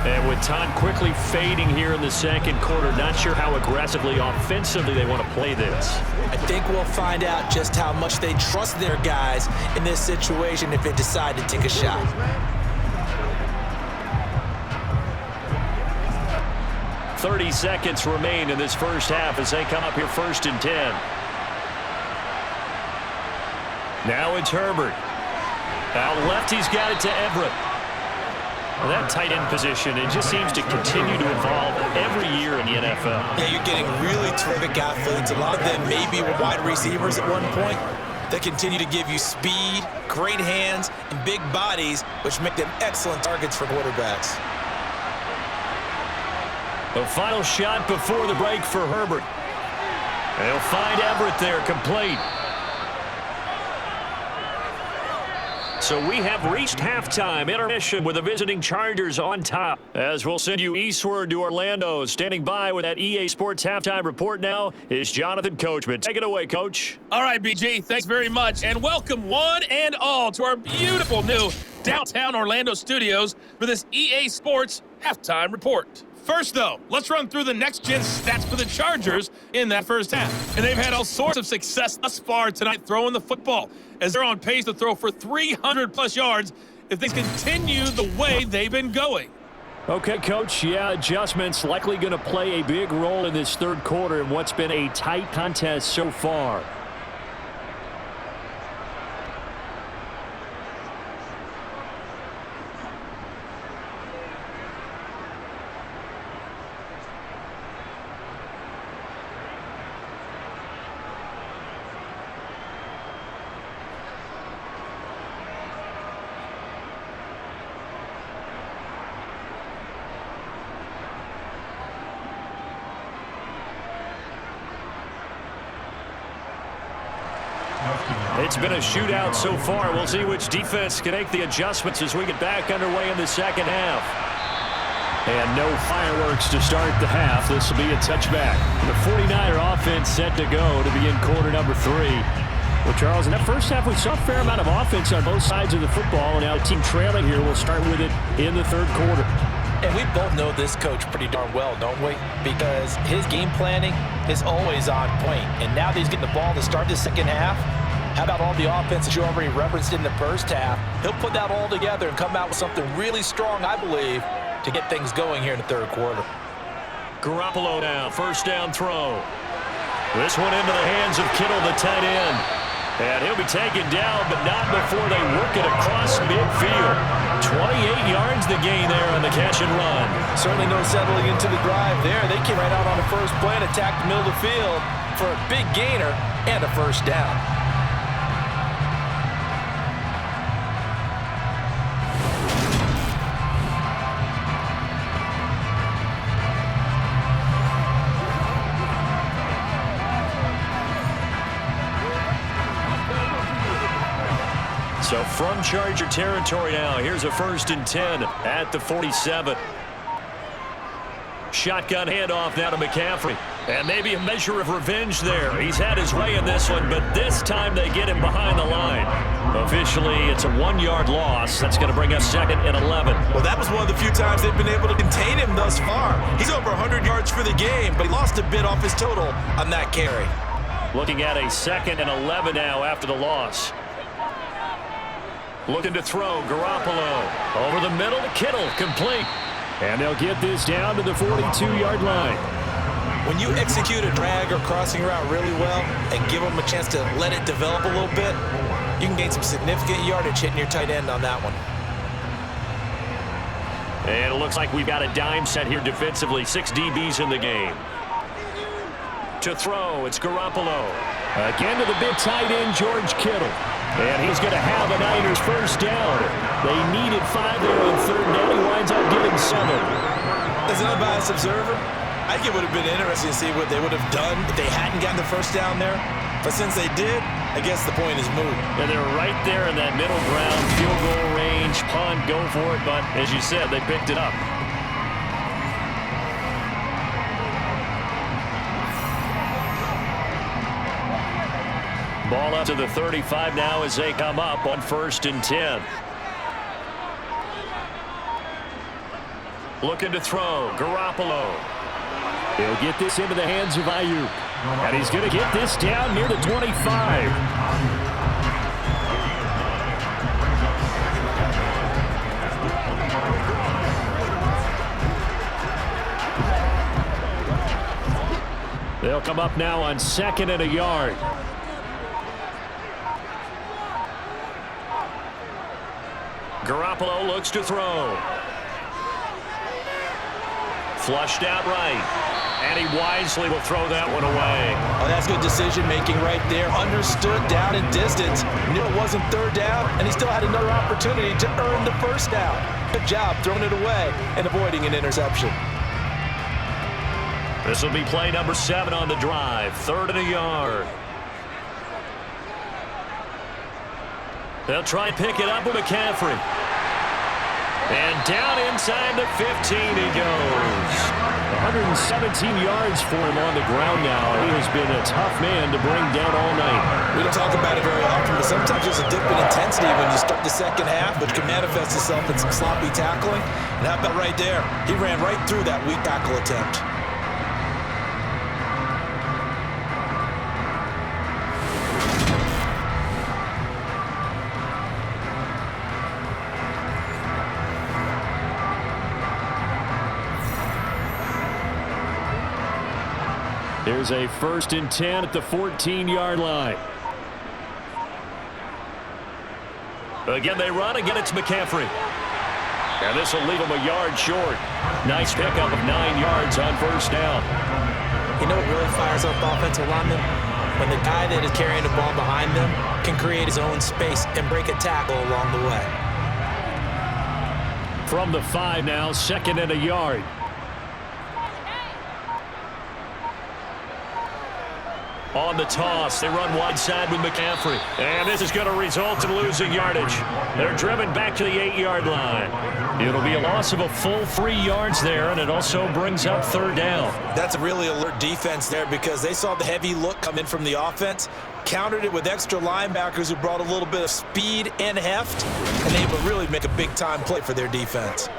S2: And with time quickly fading here in the second quarter, not sure how aggressively offensively they want to play this.
S3: I think we'll find out just how much they trust their guys in this situation if they decide to take a shot.
S2: "30 seconds remain in this first half as they come up here 1st and 10. Now it's Herbert. Out left, he's got it to Everett. Well, that tight end position, it just seems to continue to evolve every year in the NFL.
S3: Yeah, you're getting really terrific athletes. A lot of them maybe were wide receivers at one point. They continue to give you speed, great hands, and big bodies, which make them excellent targets for quarterbacks.
S2: The final shot before the break for Herbert. They'll find Everett there, complete. So we have reached halftime intermission with the visiting Chargers on top. As we'll send you eastward to Orlando. Standing by with that EA Sports halftime report now is Jonathan Coachman. Take it away, Coach.
S7: All right, BG, thanks very much. And welcome one and all to our beautiful new downtown Orlando studios for this EA Sports halftime report. First, though, let's run through the next-gen stats for the Chargers in that first half. And they've had all sorts of success thus far tonight throwing the football, as they're on pace to throw for 300-plus yards if things continue the way they've been going.
S2: Okay, Coach, yeah, adjustments likely going to play a big role in this third quarter in what's been a tight contest so far. It's been a shootout so far. We'll see which defense can make the adjustments as we get back underway in the second half. And no fireworks to start the half. This will be a touchback. The 49er offense set to go to begin quarter number 3. Well, Charles, in that first half, we saw a fair amount of offense on both sides of the football. And now team trailing here. We'll start with it in the third quarter.
S3: And we both know this coach pretty darn well, don't we? Because his game planning is always on point. And now that he's getting the ball to start the second half, how about all the offense that you already referenced in the first half? He'll put that all together and come out with something really strong, I believe, to get things going here in the third quarter.
S2: Garoppolo now, first down throw. This one into the hands of Kittle, the tight end.
S5: And he'll be taken down, but not before they work it across midfield. 28 yards the gain there on the catch and run.
S3: Certainly no settling into the drive there. They came right out on the first play and attacked the middle of the field for a big gainer and a first down.
S5: So from Charger territory now, here's a 1st and 10 at the 47. Shotgun handoff now to McCaffrey. And maybe a measure of revenge there. He's had his way in this one, but this time they get him behind the line. Officially, it's a 1-yard loss. That's going to bring us 2nd and 11.
S3: Well, that was one of the few times they've been able to contain him thus far. He's over 100 yards for the game, but he lost a bit off his total on that carry.
S5: Looking at a 2nd and 11 now after the loss. Looking to throw, Garoppolo. Over the middle to Kittle, complete.
S2: And they'll get this down to the 42-yard line.
S3: When you execute a drag or crossing route really well and give them a chance to let it develop a little bit, you can gain some significant yardage hitting your tight end on that one.
S5: And it looks like we've got a dime set here defensively. 6 DBs in the game. To throw, it's Garoppolo.
S2: Again to the big tight end, George Kittle. And he's going to have a Niners first down. They needed 5 there on 3rd down. He winds up getting 7.
S3: As an unbiased observer, I think it would have been interesting to see what they would have done if they hadn't gotten the first down there. But since they did, I guess the point is moot.
S5: And they're right there in that middle ground, field goal range, punt, go for it. But as you said, they picked it up. Ball up to the 35 now as they come up on 1st and 10. Looking to throw, Garoppolo.
S2: He'll get this into the hands of Ayuk. And he's going to get this down near the 25. They'll come up now on 2nd and a yard.
S5: Garoppolo looks to throw. Flushed out right. And he wisely will throw that one away.
S3: Oh, that's good decision-making right there. Understood down and distance. Knew it wasn't 3rd down, and he still had another opportunity to earn the first down. Good job throwing it away and avoiding an interception.
S5: This will be play number 7 on the drive. 3rd and a yard. They'll try and pick it up with McCaffrey. And down inside the 15 he goes.
S2: 117 yards for him on the ground now. He has been a tough man to bring down all night.
S3: We don't talk about it very often, but sometimes there's a dip in intensity when you start the second half, which can manifest itself in some sloppy tackling. And how about right there? He ran right through that weak tackle attempt.
S2: Here's a 1st and 10 at the 14-yard line.
S5: Again, they run. Again, it's McCaffrey. And this will leave him a yard short. Nice pickup of 9 yards on 1st down.
S3: You know what really fires up offensive linemen? When the guy that is carrying the ball behind them can create his own space and break a tackle along the way.
S2: From the 5 now, 2nd and a yard.
S5: On the toss, they run wide side with McCaffrey. And this is going to result in losing yardage. They're driven back to the 8-yard line. It'll be a loss of a full 3 yards there, and it also brings up 3rd down.
S3: That's a really alert defense there because they saw the heavy look come in from the offense, countered it with extra linebackers who brought a little bit of speed and heft, and they would really make a big-time play for their defense.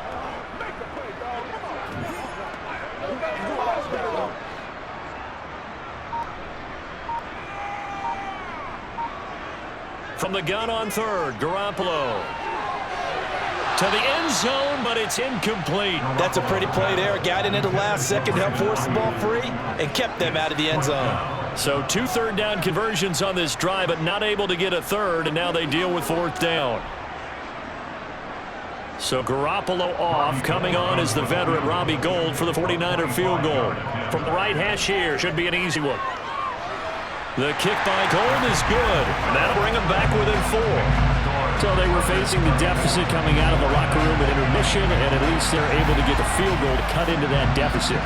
S5: From the gun on 3rd, Garoppolo. To the end zone, but it's incomplete.
S3: That's a pretty play there. Got in at the last second, helped force the ball free, and kept them out of the end zone.
S5: So 2 third-down conversions on this drive, but not able to get a third, and now they deal with 4th down. So Garoppolo off. Coming on is the veteran Robbie Gould for the 49er field goal. From the right hash here, should be an easy one. The kick by Gould is good. That'll bring them back within 4. So they were facing the deficit coming out of the locker room at intermission, and at least they're able to get the field goal to cut into that deficit.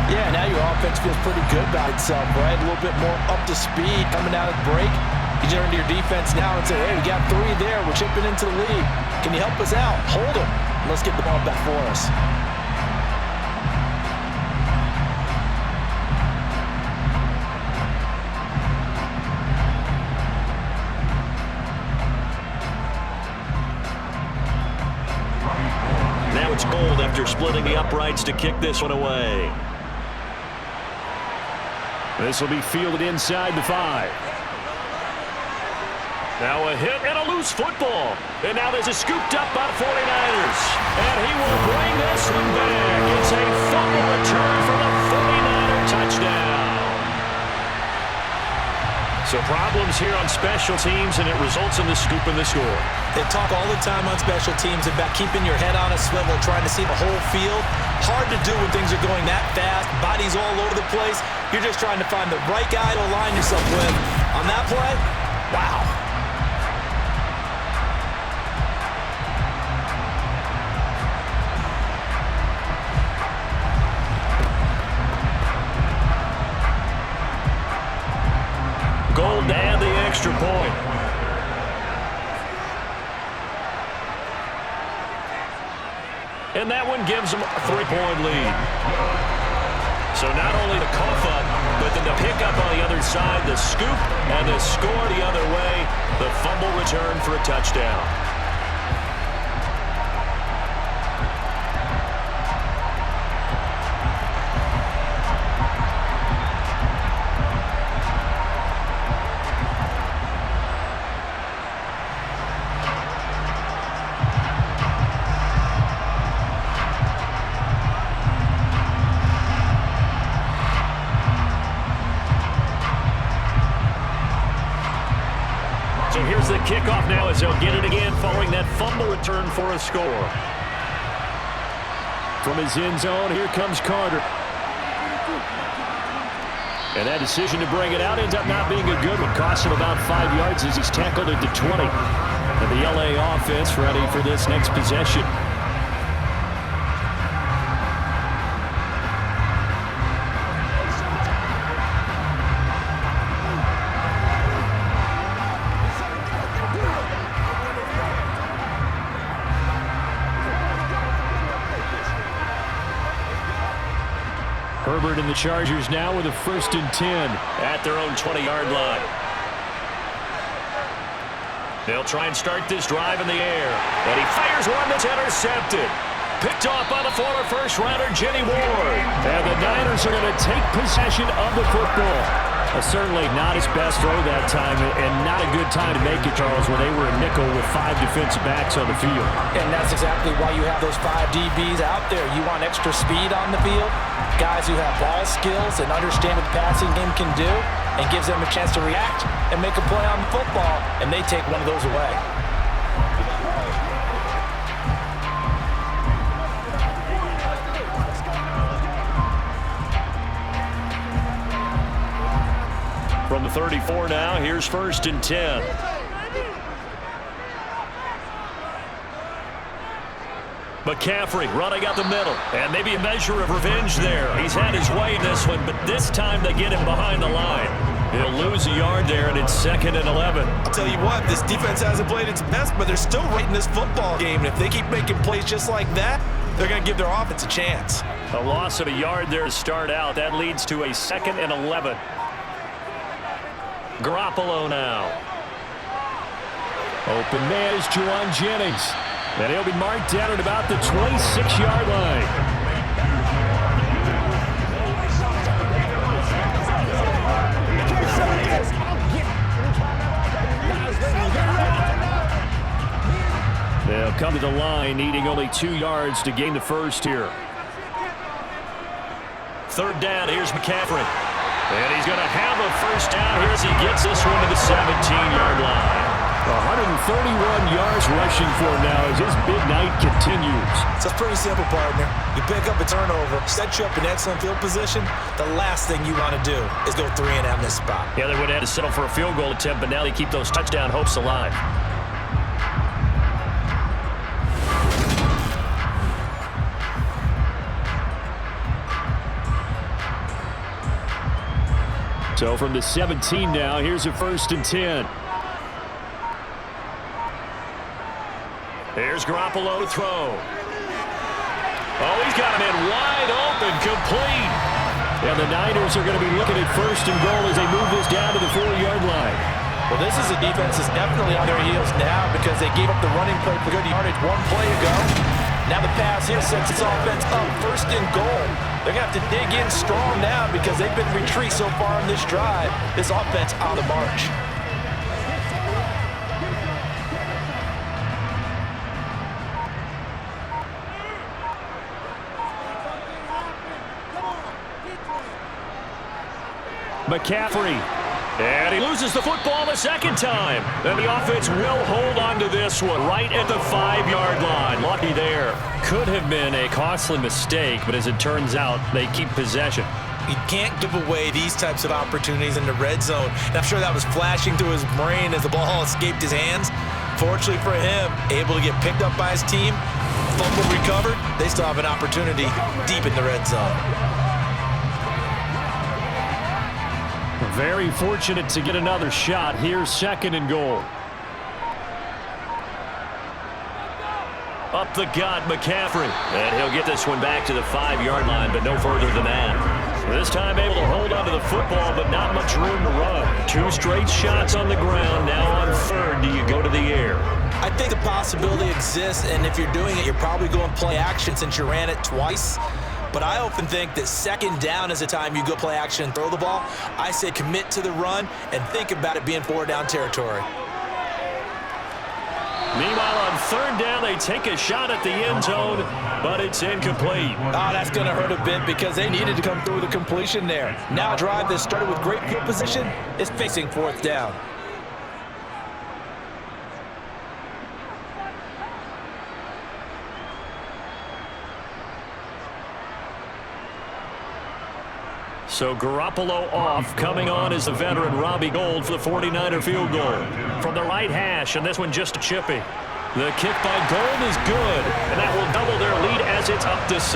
S3: Yeah, now your offense feels pretty good about itself, right? A little bit more up to speed coming out of the break. You turn to your defense now and say, hey, we got 3 there. We're chipping into the lead. Can you help us out? Hold them. Let's get the ball back for us.
S5: Now it's Gould after splitting the uprights to kick this one away. This will be fielded inside the 5. Now a hit and a loose football. And now there's a scooped up by the 49ers. And he will bring this one back. It's a fumble return for the 49er touchdown. So problems here on special teams, and it results in the scoop and the score.
S3: They talk all the time on special teams about keeping your head on a swivel, trying to see the whole field. Hard to do when things are going that fast, bodies all over the place. You're just trying to find the right guy to align yourself with. On that play, wow.
S5: Gould to add the extra point. And that one gives them a 3-point lead. So not only the cough up, but then the pickup on the other side, the scoop, and the score the other way, the fumble return for a touchdown. So here's the kickoff now as they'll get it again following that fumble return for a score. From his end zone, here comes Carter. And that decision to bring it out ends up not being a good one. Cost him about 5 yards as he's tackled at the 20. And the LA offense ready for this next possession. Herbert and the Chargers now with a 1st and 10 at their own 20-yard line. They'll try and start this drive in the air. And he fires one that's intercepted. Picked off by the former first-rounder, Jenny Ward. And the Niners are going to take possession of the football. Certainly not his best throw that time, and not a good time to make it, Charles, when they were a nickel with 5 defensive backs on the field.
S3: And that's exactly why you have those 5 DBs out there. You want extra speed on the field, guys who have ball skills and understand what the passing game can do, and gives them a chance to react and make a play on the football, and they take one of those away.
S5: From the 34 now, here's 1st and 10. McCaffrey running up the middle, and maybe a measure of revenge there. He's had his way in this one, but this time they get him behind the line. He'll lose a yard there, and it's 2nd and 11.
S3: I'll tell you what, this defense hasn't played its best, but they're still right in this football game. And if they keep making plays just like that, they're going to give their offense a chance.
S5: A loss of a yard there to start out. That leads to a 2nd and 11. Garoppolo now. Open man is Juwan Jennings. And he'll be marked down at about the 26-yard line. They'll come to the line, needing only 2 yards to gain the first here. 3rd down, here's McCaffrey. And he's going to have a first down here as he gets this one to the 17-yard line.
S2: 131 yards rushing for him now as his big night continues.
S3: So it's pretty simple, partner. You pick up a turnover, set you up in excellent field position. The last thing you want to do is go 3 and out in this spot.
S5: Yeah, they would have had to settle for a field goal attempt, but now they keep those touchdown hopes alive.
S2: So from the 17 now, here's a 1st and 10.
S5: Here's Garoppolo to throw. Oh, he's got him in wide open, complete.
S2: And the Niners are going to be looking at 1st and goal as they move this down to the 4-yard line.
S3: Well, this is a defense that's definitely on their heels now because they gave up the running play for good yardage 1 play ago. Now the pass here sets its offense up 1st and goal. They're going to have to dig in strong now because they've been retreat so far in this drive. This offense on the march.
S2: McCaffrey.
S5: And he loses the football the second time. And the offense will hold on to this one right at the 5-yard line. Lucky there.
S2: Could have been a costly mistake, but as it turns out, they keep possession.
S3: You can't give away these types of opportunities in the red zone. And I'm sure that was flashing through his brain as the ball escaped his hands. Fortunately for him, able to get picked up by his team, fumble recovered, they still have an opportunity deep in the red zone.
S2: Very fortunate to get another shot. Here's 2nd and goal.
S5: Up the gut, McCaffrey. And he'll get this one back to the 5-yard line, but no further than that. This time able to hold onto the football, but not much room to run. 2 straight shots on the ground. Now on 3rd, do you go to the air?
S3: I think the possibility exists, and if you're doing it, you're probably going play action since you ran it twice. But I often think that 2nd down is the time you go play action and throw the ball. I say commit to the run and think about it being 4-down territory.
S5: Meanwhile, on 3rd down, they take a shot at the end zone, but it's incomplete.
S3: Oh, that's going to hurt a bit because they needed to come through with a completion there. Now a drive that started with great field position is facing 4th down.
S5: So Garoppolo off. Coming on is the veteran Robbie Gould for the 49er field goal. From the right hash, and this one just a chippy. The kick by Gould is good, and that will double their lead as it's up to 6.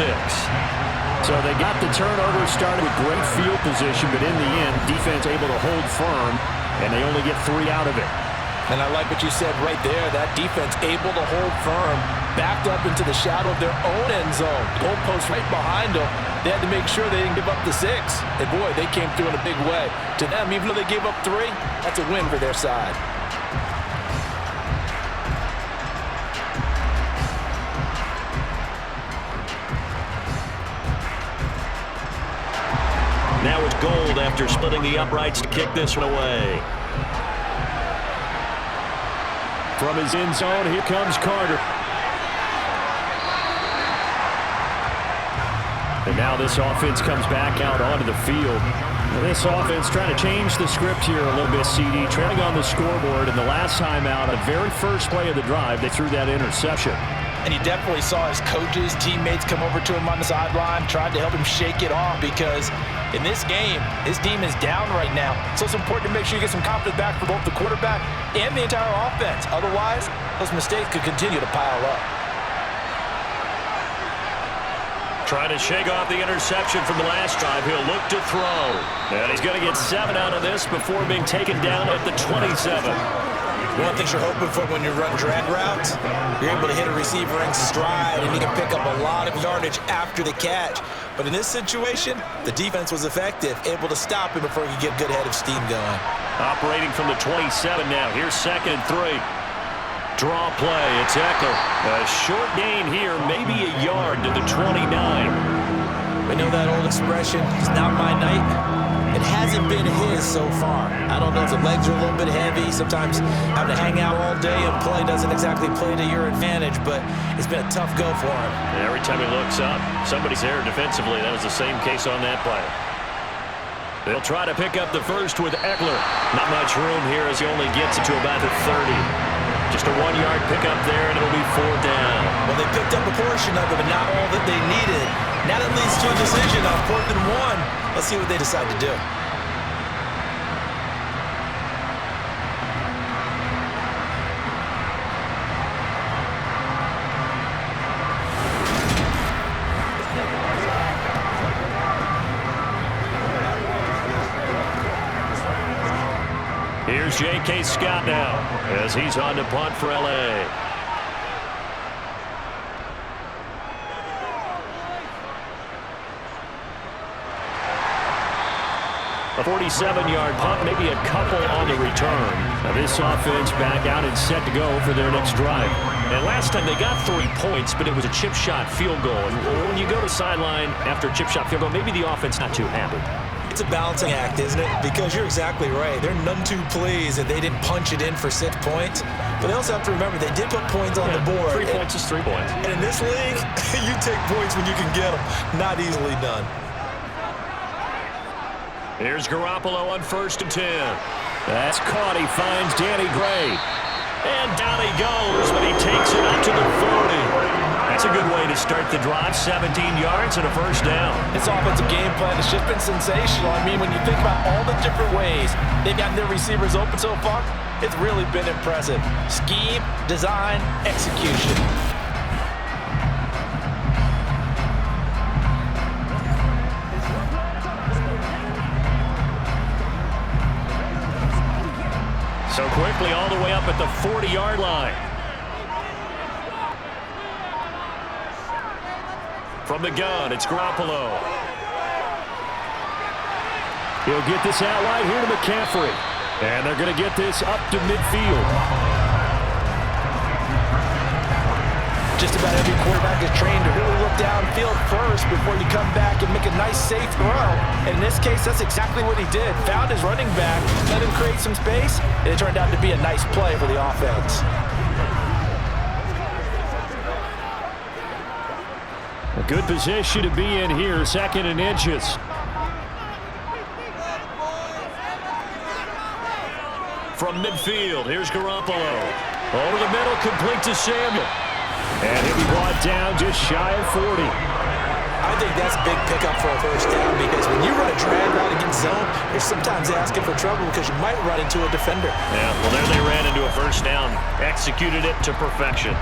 S2: So they got the turnover started with great field position, but in the end, defense able to hold firm, and they only get 3 out of it.
S3: And I like what you said right there. That defense able to hold firm, backed up into the shadow of their own end zone. Goalpost right behind them. They had to make sure they didn't give up the 6. And boy, they came through in a big way. To them, even though they gave up 3, that's a win for their side.
S5: Now it's Gould after splitting the uprights to kick this one away.
S2: From his end zone, here comes Carter. And now this offense comes back out onto the field. And this offense trying to change the script here a little bit, CD. Trailing on the scoreboard, and the last time out, the very first play of the drive, they threw that interception.
S3: And you definitely saw his coaches, teammates come over to him on the sideline, tried to help him shake it off because in this game, his team is down right now. So it's important to make sure you get some confidence back for both the quarterback and the entire offense. Otherwise, those mistakes could continue to pile up.
S5: Trying to shake off the interception from the last drive. He'll look to throw. And he's going to get 7 out of this before being taken down at the 27.
S3: One of the things you're hoping for when you run drag routes, you're able to hit a receiver in stride and you can pick up a lot of yardage after the catch. But in this situation, the defense was effective, able to stop him before he could get a good head of steam going.
S5: Operating from the 27 now. Here's 2nd and 3. Draw play. It's Eckler. A short gain here, maybe a yard to the 29.
S3: We know that old expression, it's not my night. It hasn't been his so far. I don't know if the legs are a little bit heavy. Sometimes having to hang out all day and play doesn't exactly play to your advantage, but it's been a tough go for him.
S5: And every time he looks up, somebody's there defensively. That was the same case on that play. They'll try to pick up the first with Eckler. Not much room here as he only gets it to about the 30. Just a 1-yard pickup there, and it'll be 4th down.
S3: Well, they picked up a portion of it, but not all that they needed. Now that leads to a decision on 4th and 1. Let's see what they decide to do.
S5: Here's J.K. Scott now as he's on to punt for L.A. A 47-yard punt, maybe a couple on the return. Now this offense back out and set to go for their next drive. And last time they got 3 points, but it was a chip shot field goal. And when you go to sideline after a chip shot field goal, maybe the offense not too happy.
S3: It's a balancing act, isn't it? Because you're exactly right. They're none too pleased that they didn't punch it in for 6 points. But they also have to remember they did put points on the board.
S5: 3 points is 3 points.
S3: And in this league, you take points when you can get them. Not easily done.
S5: Here's Garoppolo on 1st and 10. That's caught. He finds Danny Gray. And down he goes, but he takes it up to the 40. That's a good way to start the drive. 17 yards and a 1st down.
S3: This offensive game plan has just been sensational. I mean, when you think about all the different ways they've gotten their receivers open so far, it's really been impressive. Scheme, design, execution.
S5: So quickly all the way up at the 40-yard line. From the gun, it's Garoppolo. He'll get this out wide here to McCaffrey. And they're going to get this up to midfield.
S3: Just about every quarterback is trained to really look downfield first before you come back and make a nice, safe throw. And in this case, that's exactly what he did. Found his running back, let him create some space, and it turned out to be a nice play for the offense.
S5: A good position to be in here, 2nd and inches. From midfield, here's Garoppolo. Over the middle, complete to Samuel. And he'll be brought down just shy of 40.
S3: I think that's a big pickup for a 1st down because when you run a drag route against zone, you're sometimes asking for trouble because you might run into a defender.
S5: Yeah, well, there they ran into a 1st down. Executed it to perfection.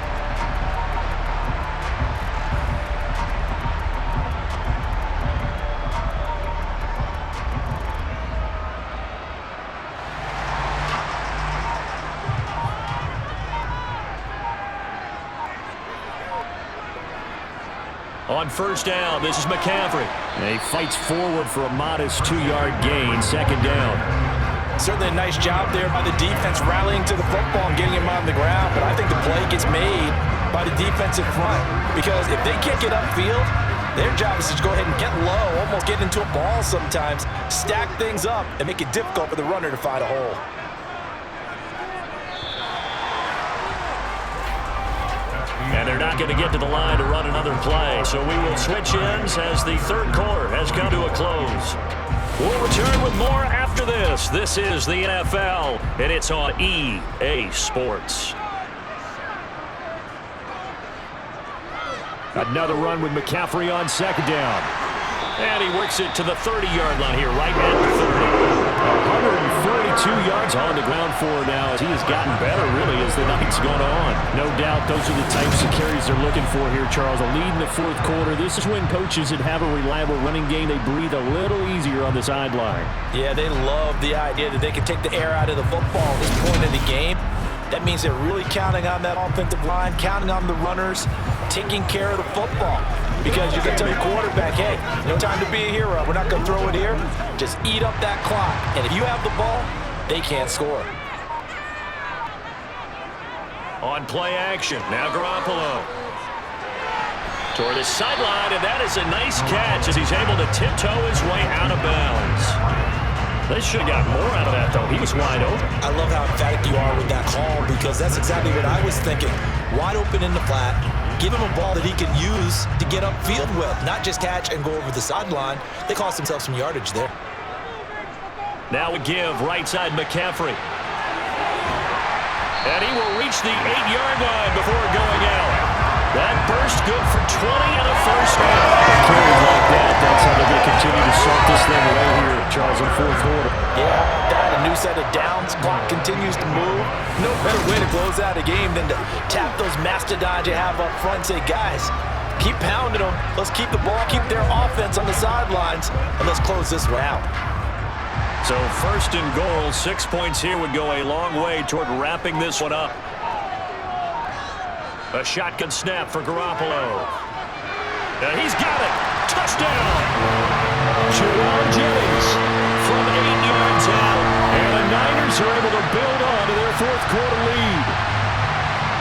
S5: On 1st down, this is McCaffrey. And he fights forward for a modest 2-yard gain, 2nd down.
S3: Certainly a nice job there by the defense rallying to the football and getting him on the ground, but I think the play gets made by the defensive front because if they can't get upfield, their job is to go ahead and get low, almost get into a ball sometimes, stack things up, and make it difficult for the runner to find a hole.
S5: And they're not going to get to the line to run another play. So we will switch ends as the 3rd quarter has come to a close. We'll return with more after this. This is the NFL, and it's on EA Sports. Another run with McCaffrey on 2nd down. And he works it to the 30-yard line here, right at the 30. 142 yards on the ground for now as he has gotten better, really, as the night's gone on. No doubt those are the types of carries they're looking for here, Charles. A lead in the 4th quarter. This is when coaches that have a reliable running game, they breathe a little easier on the sideline.
S3: Yeah, they love the idea that they can take the air out of the football at this point in the game. That means they're really counting on that offensive line, counting on the runners, taking care of the football. Because you can tell your quarterback, hey, no time to be a hero. We're not going to throw it here. Just eat up that clock. And if you have the ball, they can't score.
S5: On play action, now Garoppolo. Toward the sideline, and that is a nice catch as he's able to tiptoe his way out of bounds. They should have got more out of that, though. He was wide open.
S3: I love how emphatic you are with that call because that's exactly what I was thinking. Wide open in the flat. Give him a ball that he can use to get upfield with, not just catch and go over the sideline. They cost themselves some yardage there.
S5: Now a give, right side McCaffrey. And he will reach the 8-yard line before going out. That burst good for 20 and a first down.
S2: Carries like that, that's how they're going to continue to salt this thing away here, Charles, in fourth quarter.
S3: Yeah, that a new set of downs. Clock continues to move. No better way to close out a game than to tap those mastodons you have up front and say, guys, keep pounding them. Let's keep the ball, keep their offense on the sidelines, and let's close this one out.
S5: So first and goal, 6 points here would go a long way toward wrapping this one up. A shotgun snap for Garoppolo. And he's got it. Touchdown. Jawan Jennings from 8 yards out. And the Niners are able to build on to their fourth quarter lead.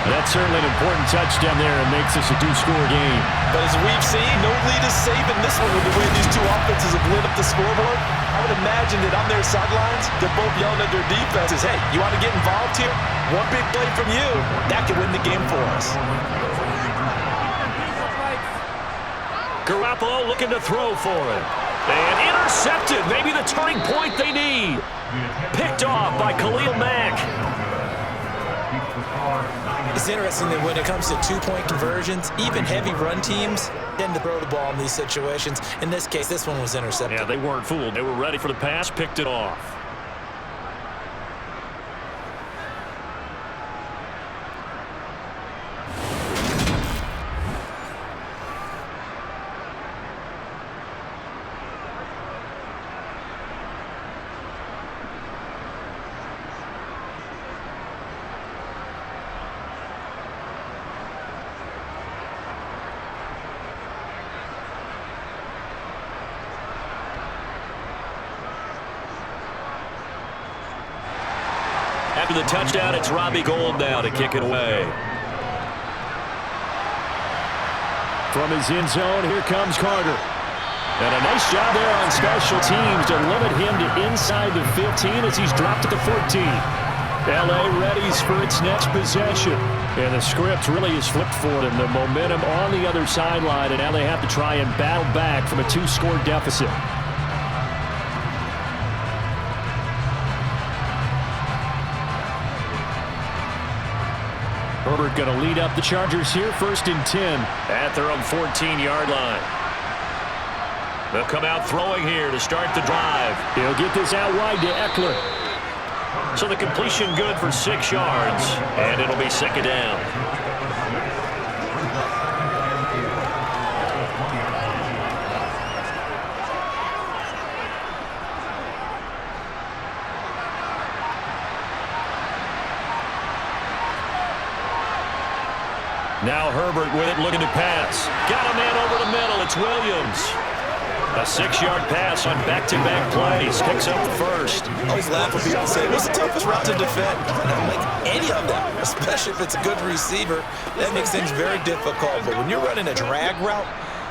S2: That's certainly an important touchdown there and makes this a two-score game.
S3: But as we've seen, no lead is safe in this one with the way these two offenses have lit up the scoreboard. I would imagine that on their sidelines, they're both yelling at their defenses, hey, you want to get involved here? One big play from you, that could win the game for us.
S5: Garoppolo looking to throw for it. And intercepted, maybe the turning point they need. Picked off by Khalil Mack.
S3: It's interesting that when it comes to two-point conversions, even heavy run teams tend to throw the ball in these situations. In this case, this one was intercepted.
S5: Yeah, they weren't fooled. They were ready for the pass, picked it off. After the touchdown, it's Robbie Gould now to kick it away.
S2: From his end zone, here comes Carter. And a nice job there on special teams to limit him to inside the 15 as he's dropped to the 14. L.A. readies for its next possession. And the script really is flipped for them. The momentum on the other sideline, and now they have to try and battle back from a two-score deficit. Herbert going to lead up the Chargers here, 1st and 10.
S5: At their own 14-yard line. They'll come out throwing here to start the drive.
S2: He'll get this out wide to Eckler.
S5: So the completion good for 6 yards, and it'll be second down. Now Herbert with it, looking to pass. Got a man over the middle. It's Williams. A 6-yard pass on back-to-back plays. Picks up the first.
S3: I always laugh when people say, what's the toughest route to defend? And I'm like, any of them, especially if it's a good receiver. That makes things very difficult. But when you're running a drag route,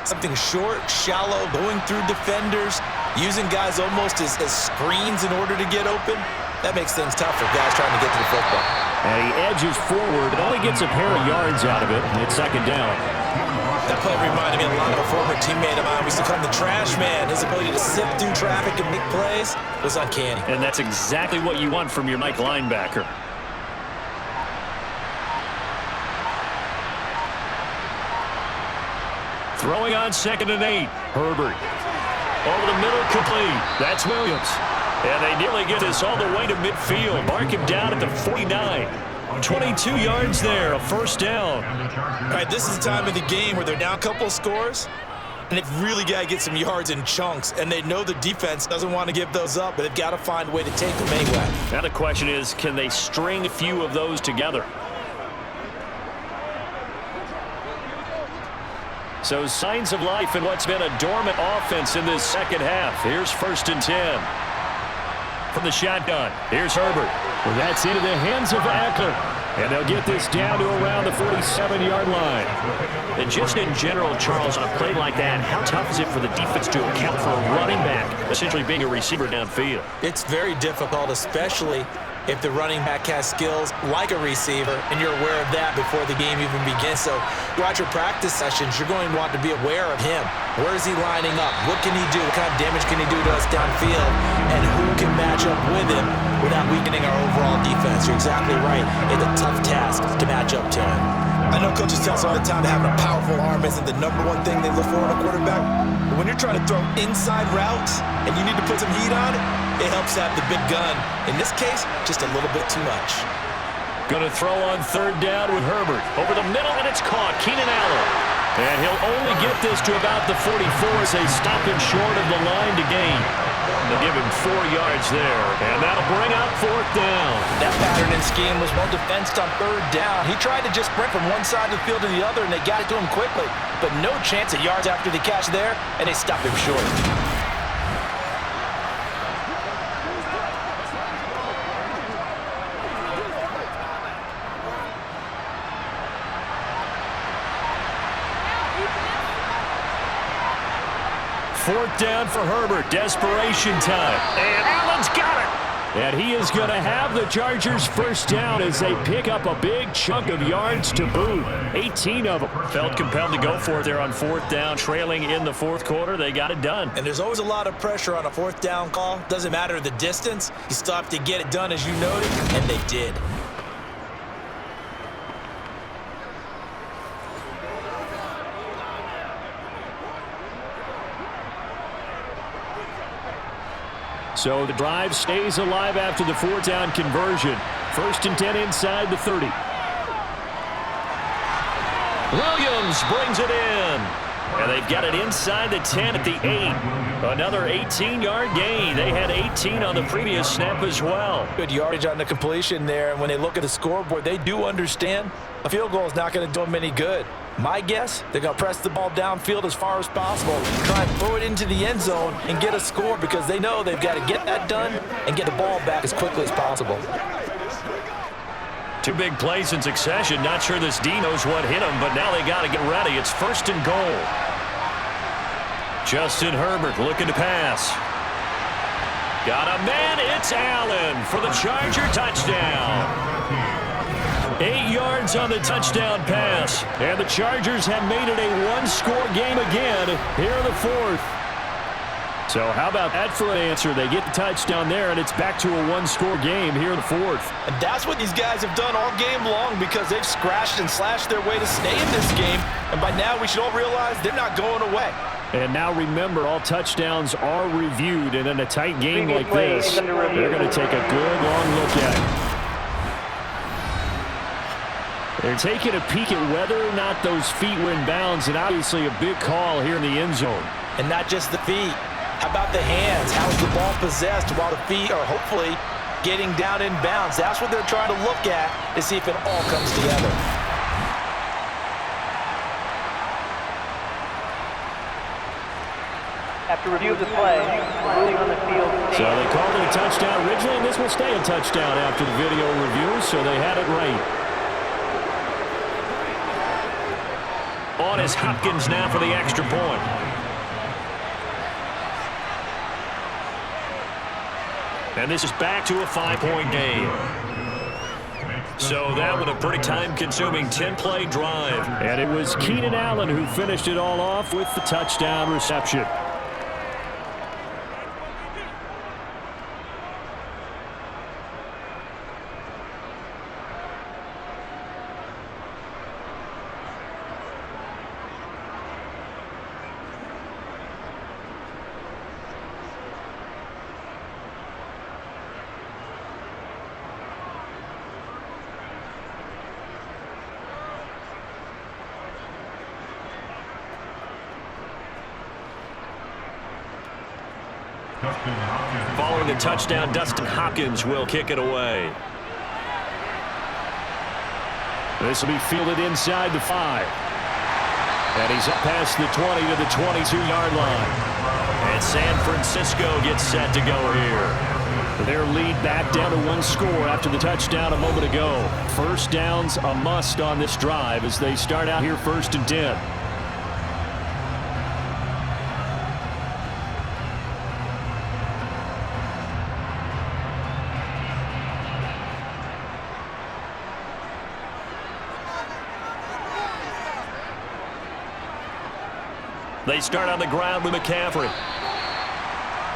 S3: something short, shallow, going through defenders, using guys almost as screens in order to get open, that makes things tough for guys trying to get to the football.
S2: And he edges forward, only gets a pair of yards out of it, and it's second down.
S3: That play reminded me a lot of a former teammate of mine. We used to call him the trash man. His ability to sift through traffic and make plays was uncanny.
S5: And that's exactly what you want from your Mike linebacker. Throwing on 2nd and 8. Herbert. Over the middle, complete. That's Williams. And they nearly get this all the way to midfield. Mark him down at the 49. 22 yards there, a first down.
S3: All right, this is the time of the game where they're down a couple of scores, and they've really got to get some yards in chunks, and they know the defense doesn't want to give those up, but they've got to find a way to take them anyway.
S5: Now the question is, can they string a few of those together? So signs of life in what's been a dormant offense in this second half. Here's 1st and 10. From the shotgun, here's Herbert.
S2: Well, that's into the hands of Eckler. And they'll get this down to around the 47-yard line.
S5: And just in general, Charles, on a play like that, how tough is it for the defense to account for a running back essentially being a receiver downfield?
S3: It's very difficult, especially if the running back has skills like a receiver, and you're aware of that before the game even begins. So throughout your practice sessions, you're going to want to be aware of him. Where is he lining up? What can he do? What kind of damage can he do to us downfield? and who can match up with him without weakening our overall defense. You're exactly right. It's a tough task to match up to him. I know coaches tell us all the time that having a powerful arm isn't the #1 thing they look for in a quarterback. But when you're trying to throw inside routes and you need to put some heat on it, it helps have the big gun. In this case, just a little bit too much.
S5: Going to throw on 3rd down with Herbert. Over the middle, and it's caught. Keenan Allen. And he'll only get this to about the 44 as they stop him short of the line to gain. They'll give him 4 yards there, and that'll bring out 4th down.
S3: That pattern and scheme was well defensed on 3rd down. He tried to just sprint from one side of the field to the other, and they got it to him quickly. But no chance at yards after the catch there, and they stopped him short.
S5: Fourth down for Herbert. Desperation time. And Allen's got it. And he is going to have the Chargers' first down as they pick up a big chunk of yards to boot. 18 of them. Felt compelled to go for it there on 4th down. Trailing in the 4th quarter. They got it done.
S3: And there's always a lot of pressure on a 4th down call. Doesn't matter the distance. You still have to get it done as you noted, and they did.
S5: So the drive stays alive after the 4th down conversion. 1st and 10 inside the 30. Williams brings it in. And they've got it inside the 10 at the 8. Another 18-yard gain. They had 18 on the previous snap as well.
S3: Good yardage on the completion there. And when they look at the scoreboard, they do understand a field goal is not going to do them any good. My guess, they're going to press the ball downfield as far as possible, try and throw it into the end zone and get a score because they know they've got to get that done and get the ball back as quickly as possible.
S5: 2 big plays in succession. Not sure this D knows what hit him, but now they got to get ready. It's 1st and goal. Justin Herbert looking to pass. Got a man. It's Allen for the Charger touchdown. 8 yards on the touchdown pass. And the Chargers have made it a 1-score game again here in the 4th. So how about that for an answer? They get the touchdown there, and it's back to a 1-score game here in the 4th.
S3: And that's what these guys have done all game long because they've scratched and slashed their way to stay in this game. And by now, we should all realize they're not going away.
S5: And now remember, all touchdowns are reviewed, and in a tight game like this, they're going to take a good long look at it. They're taking a peek at whether or not those feet were in bounds, and obviously a big call here in the end zone.
S3: And not just the feet. How about the hands? How's the ball possessed while the feet are hopefully getting down in bounds? That's what they're trying to look at to see if it all comes together.
S6: After review of the play, ruling on the field.
S5: So they called it a touchdown originally, and this will stay a touchdown after the video review, so they had it right. On is Hopkins now for the extra point. And this is back to a 5-point game. So that was a pretty time-consuming 10-play drive. And it was Keenan Allen who finished it all off with the touchdown reception. Following the touchdown, Dustin Hopkins will kick it away. This will be fielded inside the 5. And he's up past the 20 to the 22-yard line. And San Francisco gets set to go here. Their lead back down to 1 score after the touchdown a moment ago. First down's a must on this drive as they start out here 1st and 10. They start on the ground with McCaffrey.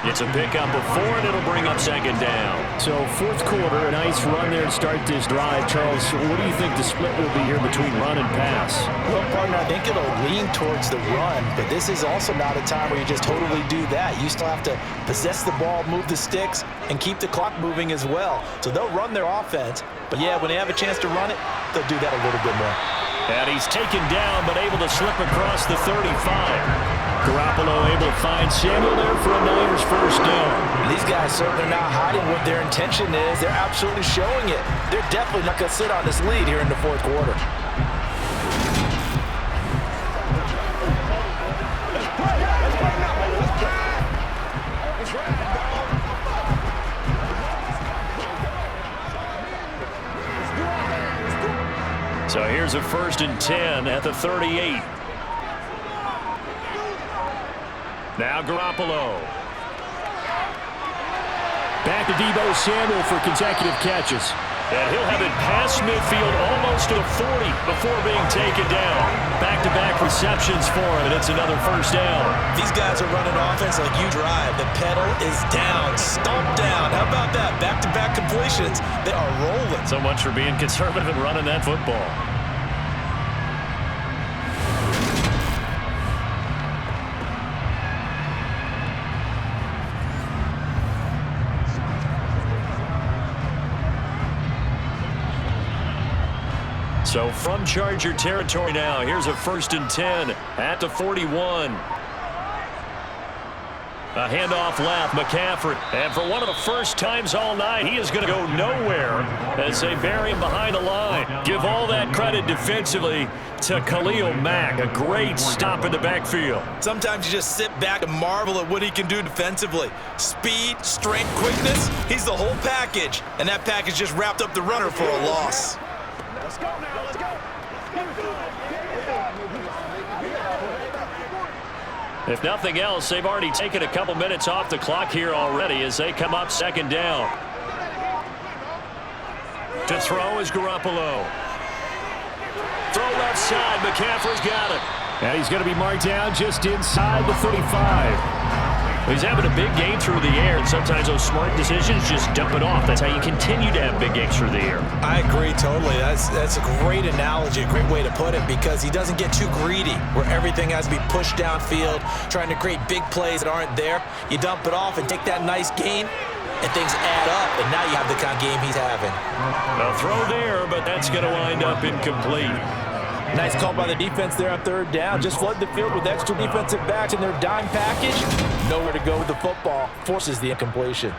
S5: It's a pickup of 4, and it'll bring up second down.
S2: So fourth quarter, a nice run there to start this drive. Charles, what do you think the split will be here between run and pass?
S3: Well, partner, I think it'll lean towards the run, but this is also not a time where you just totally do that. You still have to possess the ball, move the sticks, and keep the clock moving as well. So they'll run their offense, but yeah, when they have a chance to run it, they'll do that a little bit more.
S5: And he's taken down, but able to slip across the 35. Garoppolo able to find Samuel there for a Niners first down.
S3: These guys certainly not hiding what their intention is. They're absolutely showing it. They're definitely not going to sit on this lead here in the fourth quarter.
S5: So here's a 1st and 10 at the 38. Now Garoppolo.
S2: Back to Deebo Samuel for consecutive catches.
S5: And he'll have it past midfield almost to the 40 before being taken down. Back-to-back receptions for him, and it's another first down.
S3: These guys are running offense like you drive. The pedal is down, stomp down. How about that? Back-to-back completions. They are rolling.
S5: So much for being conservative and running that football. So from Charger territory now, here's a 1st and 10 at the 41. A handoff left, McCaffrey. And for one of the first times all night, he is going to go nowhere as they bury him behind the line. Give all that credit defensively to Khalil Mack. A great stop in the backfield.
S3: Sometimes you just sit back and marvel at what he can do defensively. Speed, strength, quickness, he's the whole package. And that package just wrapped up the runner for a loss.
S4: Let's go now, let's go.
S5: If nothing else, they've already taken a couple minutes off the clock here already as they come up second down. To throw is Garoppolo. Throw left side, McCaffrey's got it.
S2: And he's going to be marked down just inside the 35.
S5: He's having a big game through the air, and sometimes those smart decisions just dump it off. That's how you continue to have big games through the air.
S3: I agree totally. That's a great analogy, a great way to put it, because he doesn't get too greedy where everything has to be pushed downfield, trying to create big plays that aren't there. You dump it off and take that nice gain, and things add up, and now you have the kind of game he's having.
S5: A throw there, but that's going to wind up incomplete.
S3: Nice call by the defense there on 3rd down. Just flood the field with extra defensive backs in their dime package. Nowhere to go with the football. Forces the incompletion.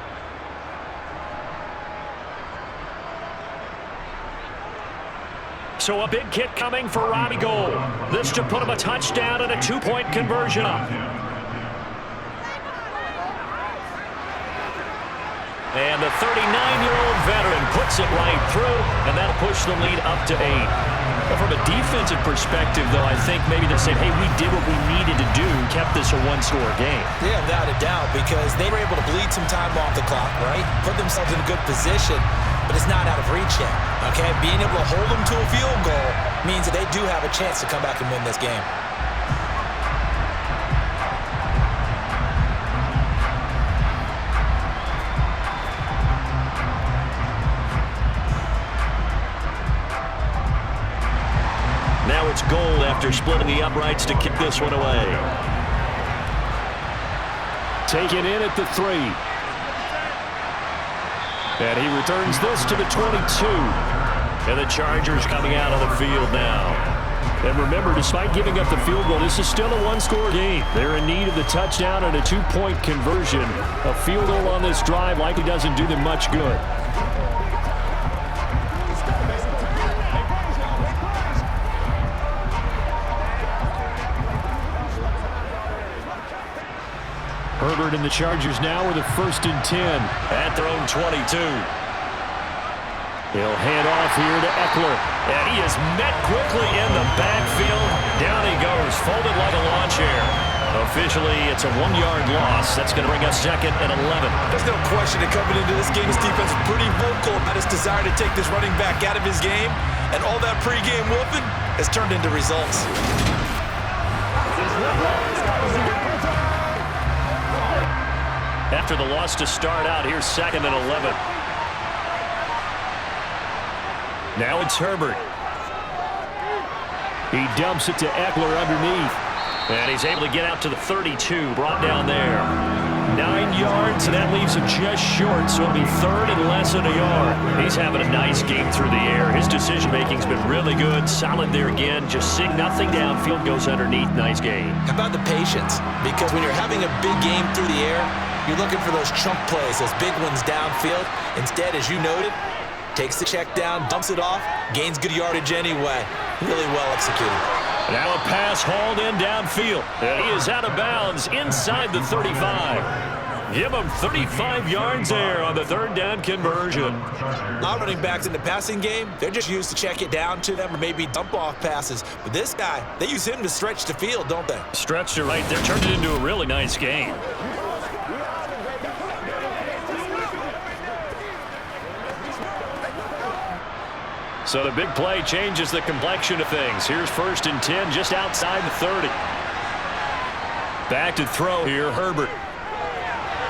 S5: So a big kick coming for Robbie Gould. This to put him a touchdown and a 2-point conversion up. And the 39-year-old veteran puts it right through, and that'll push the lead up to 8. From a defensive perspective, though, I think maybe they're saying, hey, we did what we needed to do and kept this a one-score game.
S3: Yeah, without a doubt, because they were able to bleed some time off the clock, right? Put themselves in a good position, but it's not out of reach yet, okay? Being able to hold them to a field goal means that they do have a chance to come back and win this game.
S5: Now it's Gould after splitting the uprights to kick this one away.
S2: Taken in at the 3. And he returns this to the 22.
S5: And the Chargers coming out on the field now.
S2: And remember, despite giving up the field goal, this is still a one-score game. They're in need of the touchdown and a 2-point conversion. A field goal on this drive likely doesn't do them much good. Herbert and the Chargers now with a 1st and 10.
S5: At their own 22.
S2: He'll hand off here to Eckler.
S5: And he is met quickly in the backfield. Down he goes, folded like a lawn chair. Officially, it's a 1-yard loss. That's going to bring us 2nd and 11.
S3: There's no question that coming into this game, his defense is pretty vocal about his desire to take this running back out of his game. And all that pregame whooping has turned into results.
S5: after the loss to start out. Here's 2nd and 11. Now it's Herbert. He dumps it to Eckler underneath. And he's able to get out to the 32, brought down there. 9 yards, and that leaves him just short, so it'll be 3rd and less than a yard. He's having a nice game through the air. His decision-making's been really good, solid there again. Just seeing nothing downfield, goes underneath. Nice game.
S3: How about the patience? Because when you're having a big game through the air, you're looking for those chunk plays, those big ones downfield. Instead, as you noted, takes the check down, dumps it off, gains good yardage anyway. Really well executed.
S5: Now a pass hauled in downfield. And he is out of bounds inside the 35. Give him 35 yards there on the 3rd down conversion.
S3: Not running backs in the passing game, they're just used to check it down to them or maybe dump off passes. But this guy, they use him to stretch the field, don't they?
S5: Stretched it right there, turned it into a really nice game. So the big play changes the complexion of things. Here's 1st and 10 just outside the 30. Back to throw here, Herbert.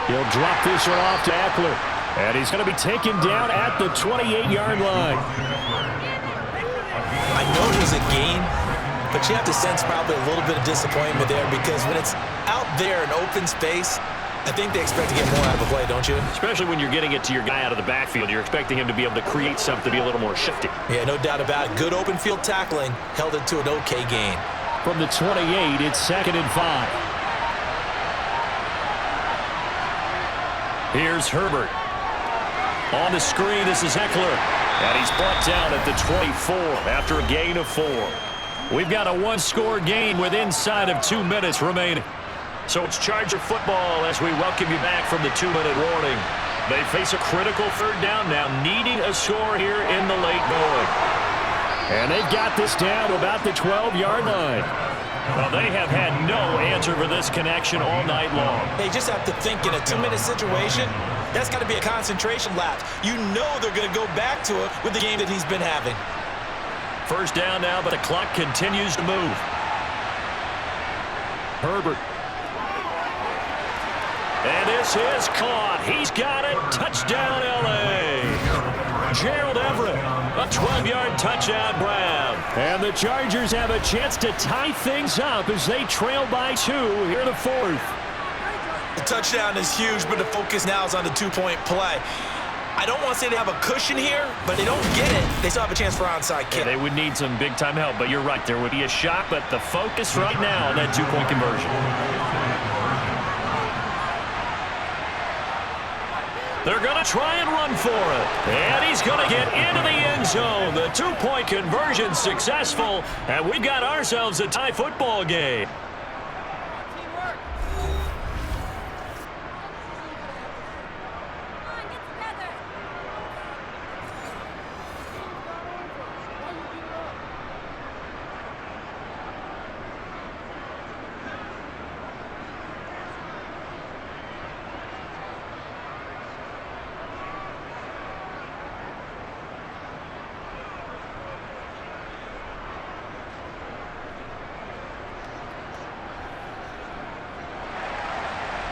S5: He'll drop this one off to Eckler. And he's going to be taken down at the 28-yard line.
S3: I know it was a gain, but you have to sense probably a little bit of disappointment there because when it's out there in open space, I think they expect to get more out of the play, don't you?
S5: Especially when you're getting it to your guy out of the backfield. You're expecting him to be able to create something to be a little more shifty.
S3: Yeah, no doubt about it. Good open field tackling held it to an okay gain.
S5: From the 28, it's 2nd and 5. Here's Herbert. On the screen, this is Eckler. And he's brought down at the 24 after a gain of 4. We've got a one-score game with inside of 2 minutes remaining. So it's Charger football as we welcome you back from the 2-minute warning. They face a critical 3rd down now, needing a score here in the late going. And they've got this down to about the 12-yard line. Well, they have had no answer for this connection all night long.
S3: They just have to think in a 2-minute situation, that's got to be a concentration lapse. You know they're going to go back to it with the game that he's been having.
S5: 1st down now, but the clock continues to move. Herbert. And this is caught. He's got it. Touchdown, L.A. Gerald Everett, a 12-yard touchdown, Brown. And the Chargers have a chance to tie things up as they trail by 2 here in the 4th.
S3: The touchdown is huge, but the focus now is on the 2-point play. I don't want to say they have a cushion here, but they don't get it. They still have a chance for onside kick.
S5: Yeah, they would need some big-time help, but you're right. There would be a shot, but the focus right now on that 2-point conversion. They're going to try and run for it. And he's going to get into the end zone. The 2-point conversion successful. And we've got ourselves a tie football game.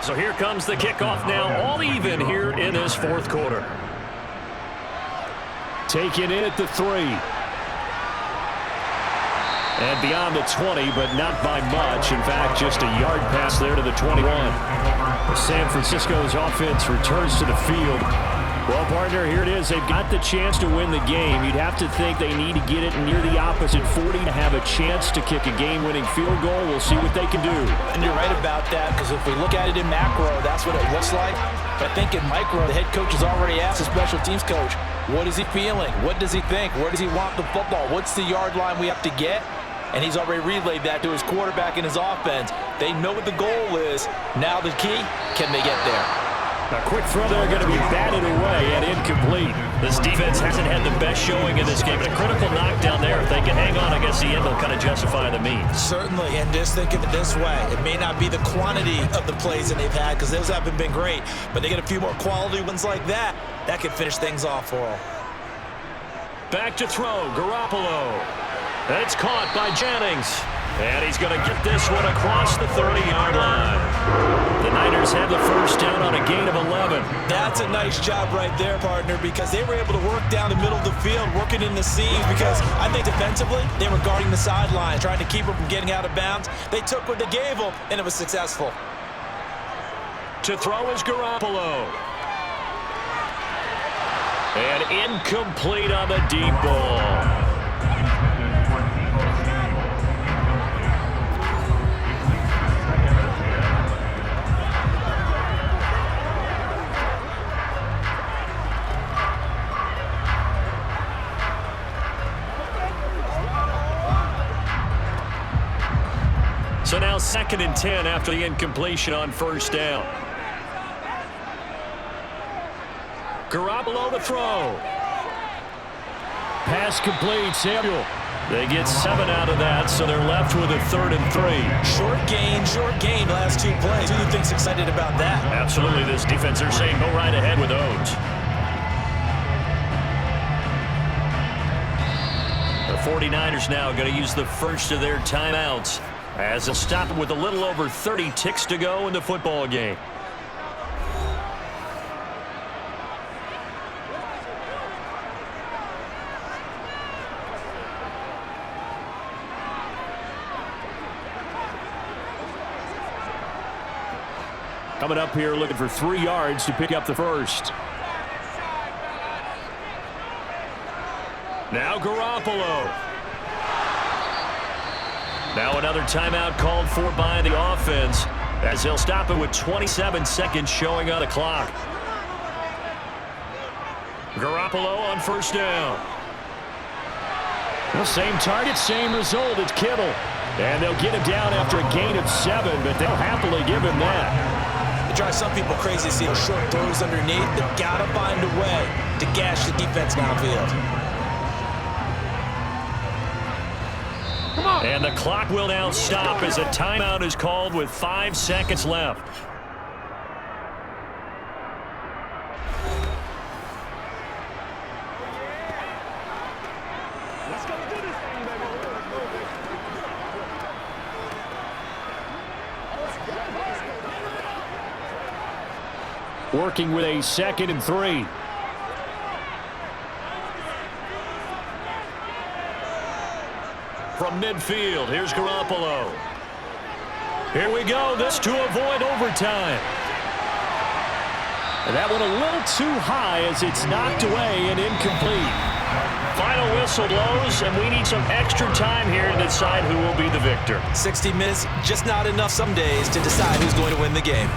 S5: So here comes the kickoff now, all even here in this 4th quarter. Taken in at the 3. And beyond the 20, but not by much. In fact, just a yard pass there to the 21. San Francisco's offense returns to the field. Well, partner, here it is. They've got the chance to win the game. You'd have to think they need to get it near the opposite 40 to have a chance to kick a game-winning field goal. We'll see what they can do.
S3: And you're right about that, because if we look at it in macro, that's what it looks like. But I think in micro, the head coach has already asked the special teams coach, what is he feeling? What does he think? Where does he want the football? What's the yard line we have to get? And he's already relayed that to his quarterback and his offense. They know what the goal is. Now the key, can they get there?
S5: A quick throw there going to be batted away and incomplete. This defense hasn't had the best showing in this game, but a critical knockdown there. If they can hang on against the end, they'll kind of justify the means.
S3: Certainly, and just think of it this way. It may not be the quantity of the plays that they've had, because those haven't been great, but they get a few more quality ones like that. That could finish things off for them.
S5: Back to throw, Garoppolo. It's caught by Jennings. And he's going to get this one across the 30-yard line. The Niners have the first down on a gain of 11.
S3: That's a nice job right there, partner, because they were able to work down the middle of the field, working in the seams, because I think defensively, they were guarding the sideline, trying to keep them from getting out of bounds. They took what they gave them, and it was successful.
S5: To throw is Garoppolo. And incomplete on the deep ball. So now 2nd and 10 after the incompletion on first down. Garoppolo to throw. Pass complete, Samuel. They get 7 out of that, so they're left with a 3rd and 3.
S3: Short gain, last 2 plays. Who do you think's excited about that?
S5: Absolutely, this defense, they're saying go right ahead with those. The 49ers now going to use the first of their timeouts as they'll stop it with a little over 30 ticks to go in the football game. Coming up here looking for 3 yards to pick up the first. Now Garoppolo. Now another timeout called for by the offense as they'll stop it with 27 seconds showing on the clock. Garoppolo on first down. Well, same target, same result. It's Kittle. And they'll get him down after a gain of 7, but they'll happily give him that.
S3: It drives some people crazy to see those short throws underneath. They've got to find a way to gash the defense downfield.
S5: And the clock will now stop as a timeout is called with 5 seconds left.
S4: Let's go do this thing, baby.
S5: Working with a 2nd and 3. From midfield, here's Garoppolo. Here we go, this to avoid overtime. And that one a little too high as it's knocked away and incomplete. Final whistle blows, and we need some extra time here to decide who will be the victor.
S3: 60 minutes, just not enough some days to decide who's going to win the game.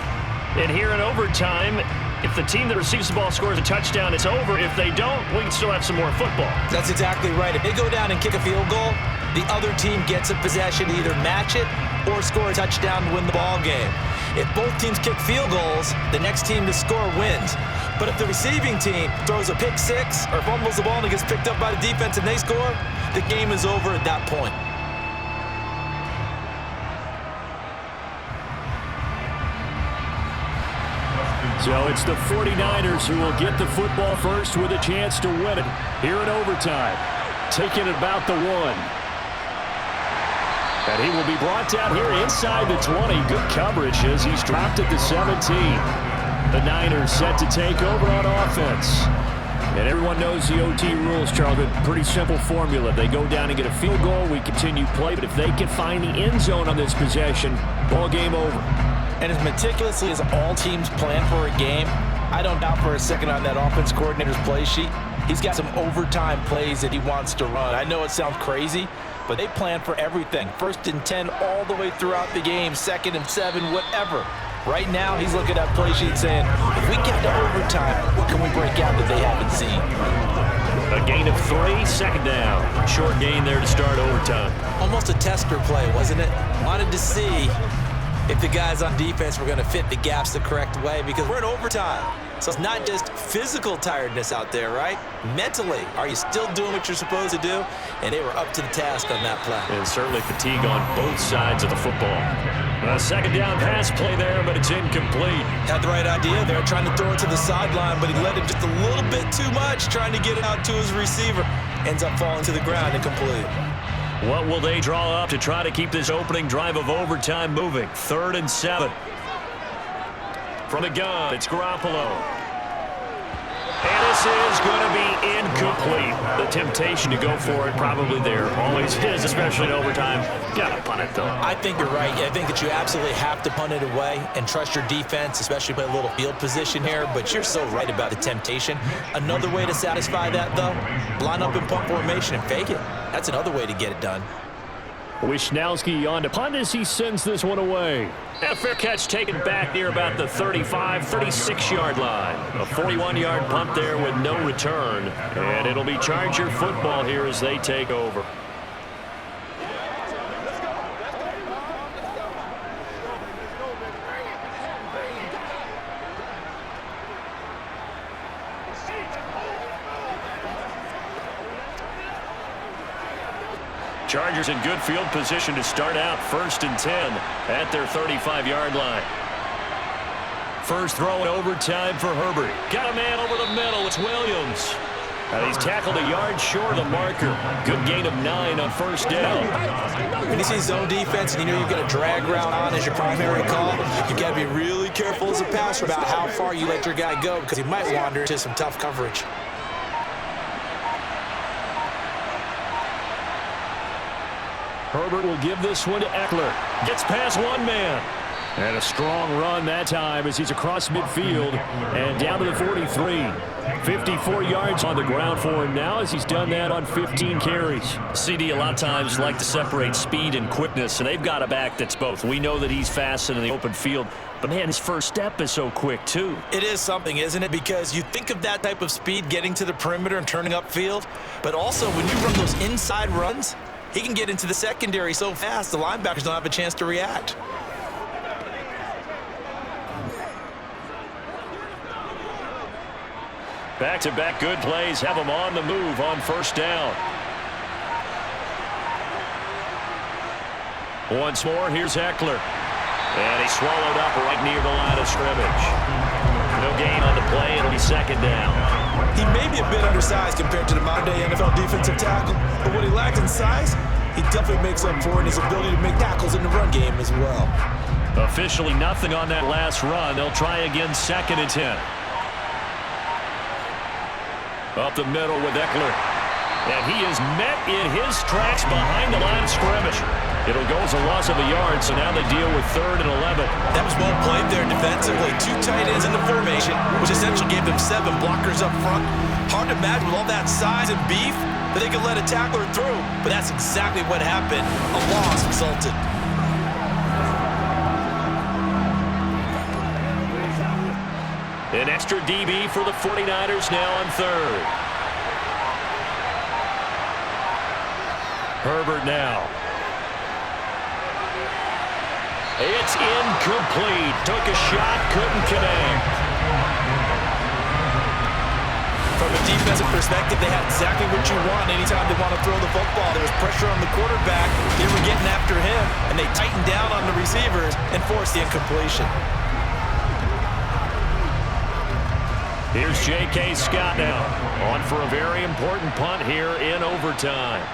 S5: And here in overtime, if the team that receives the ball scores a touchdown, it's over. If they don't, we can still have some more football.
S3: That's exactly right. If they go down and kick a field goal, the other team gets a possession to either match it or score a touchdown to win the ball game. If both teams kick field goals, the next team to score wins. But if the receiving team throws a pick 6 or fumbles the ball and it gets picked up by the defense and they score, the game is over at that point.
S5: So it's the 49ers who will get the football first with a chance to win it here in overtime. Taking it about the 1. And he will be brought down here inside the 20. Good coverage as he's dropped at the 17. The Niners set to take over on offense. And everyone knows the OT rules, Charlie. Pretty simple formula. They go down and get a field goal, we continue play. But if they can find the end zone on this possession, ball game over.
S3: And as meticulously as all teams plan for a game, I don't doubt for a second on that offense coordinator's play sheet, he's got some overtime plays that he wants to run. I know it sounds crazy, but they plan for everything. 1st and 10 all the way throughout the game, 2nd and 7, whatever. Right now, he's looking at that play sheet saying, if we get to overtime, what can we break out that they haven't seen?
S5: A gain of 3, 2nd down. Short gain there to start overtime.
S3: Almost a tester play, wasn't it? Wanted to see if the guys on defense were going to fit the gaps the correct way because we're in overtime. So it's not just physical tiredness out there, right? Mentally, are you still doing what you're supposed to do? And they were up to the task on that play.
S5: And certainly fatigue on both sides of the football. A 2nd down pass play there, but it's incomplete.
S3: Had the right idea there, trying to throw it to the sideline, but he let it just a little bit too much, trying to get it out to his receiver. Ends up falling to the ground incomplete.
S5: What will they draw up to try to keep this opening drive of overtime moving? 3rd and 7. From the gun, it's Garoppolo. And this is going to be incomplete. The temptation to go for it probably there. Always is, especially in overtime. Got to punt it, though.
S3: I think you're right. I think that you absolutely have to punt it away and trust your defense, especially play a little field position here. But you're so right about the temptation. Another way to satisfy that, though, line up in punt formation and fake it. That's another way to get it done.
S5: Wisnowski on to punt as he sends this one away. A fair catch taken back near about the 35, 36-yard line. A 41-yard punt there with no return. And it'll be Charger football here as they take over. Chargers in good field position to start out 1st and 10 at their 35-yard line. First throw in overtime for Herbert. Got a man over the middle. It's Williams. He's tackled a yard short of the marker. Good gain of 9 on 1st down.
S3: When you see zone defense and you know you've got a drag route on as your primary call, you've got to be really careful as a passer about how far you let your guy go because he might wander into some tough coverage.
S5: Herbert will give this one to Eckler. Gets past one man. And a strong run that time as he's across midfield and down to the 43. 54 yards on the ground for him now as he's done that on 15 carries. CD a lot of times like to separate speed and quickness, and they've got a back that's both. We know that he's fast in the open field, but man, his first step is so quick too.
S3: It is something, isn't it? Because you think of that type of speed getting to the perimeter and turning upfield, but also when you run those inside runs, he can get into the secondary so fast the linebackers don't have a chance to react.
S5: Back-to-back good plays have him on the move on 1st down. Once more, here's Eckler. And he's swallowed up right near the line of scrimmage. No gain on the play. It'll be 2nd down.
S3: He may be a bit undersized compared to the modern-day NFL defensive tackle, but what he lacks in size, he definitely makes up for in his ability to make tackles in the run game as well.
S5: Officially nothing on that last run. They'll try again 2nd and 10. Up the middle with Eckler. And he is met in his tracks behind the line of scrimmage. It'll go as a loss of a yard, so now they deal with 3rd and 11.
S3: That was well played there defensively. 2 tight ends in the formation, which essentially gave them 7 blockers up front. Hard to imagine with all that size and beef that they could let a tackler through, but that's exactly what happened. A loss resulted.
S5: An extra DB for the 49ers now on 3rd. Herbert now. It's incomplete. Took a shot, couldn't connect.
S3: From a defensive perspective, they had exactly what you want anytime they want to throw the football. There was pressure on the quarterback. They were getting after him, and they tightened down on the receivers and forced the incompletion.
S5: Here's J.K. Scott now, on for a very important punt here in overtime.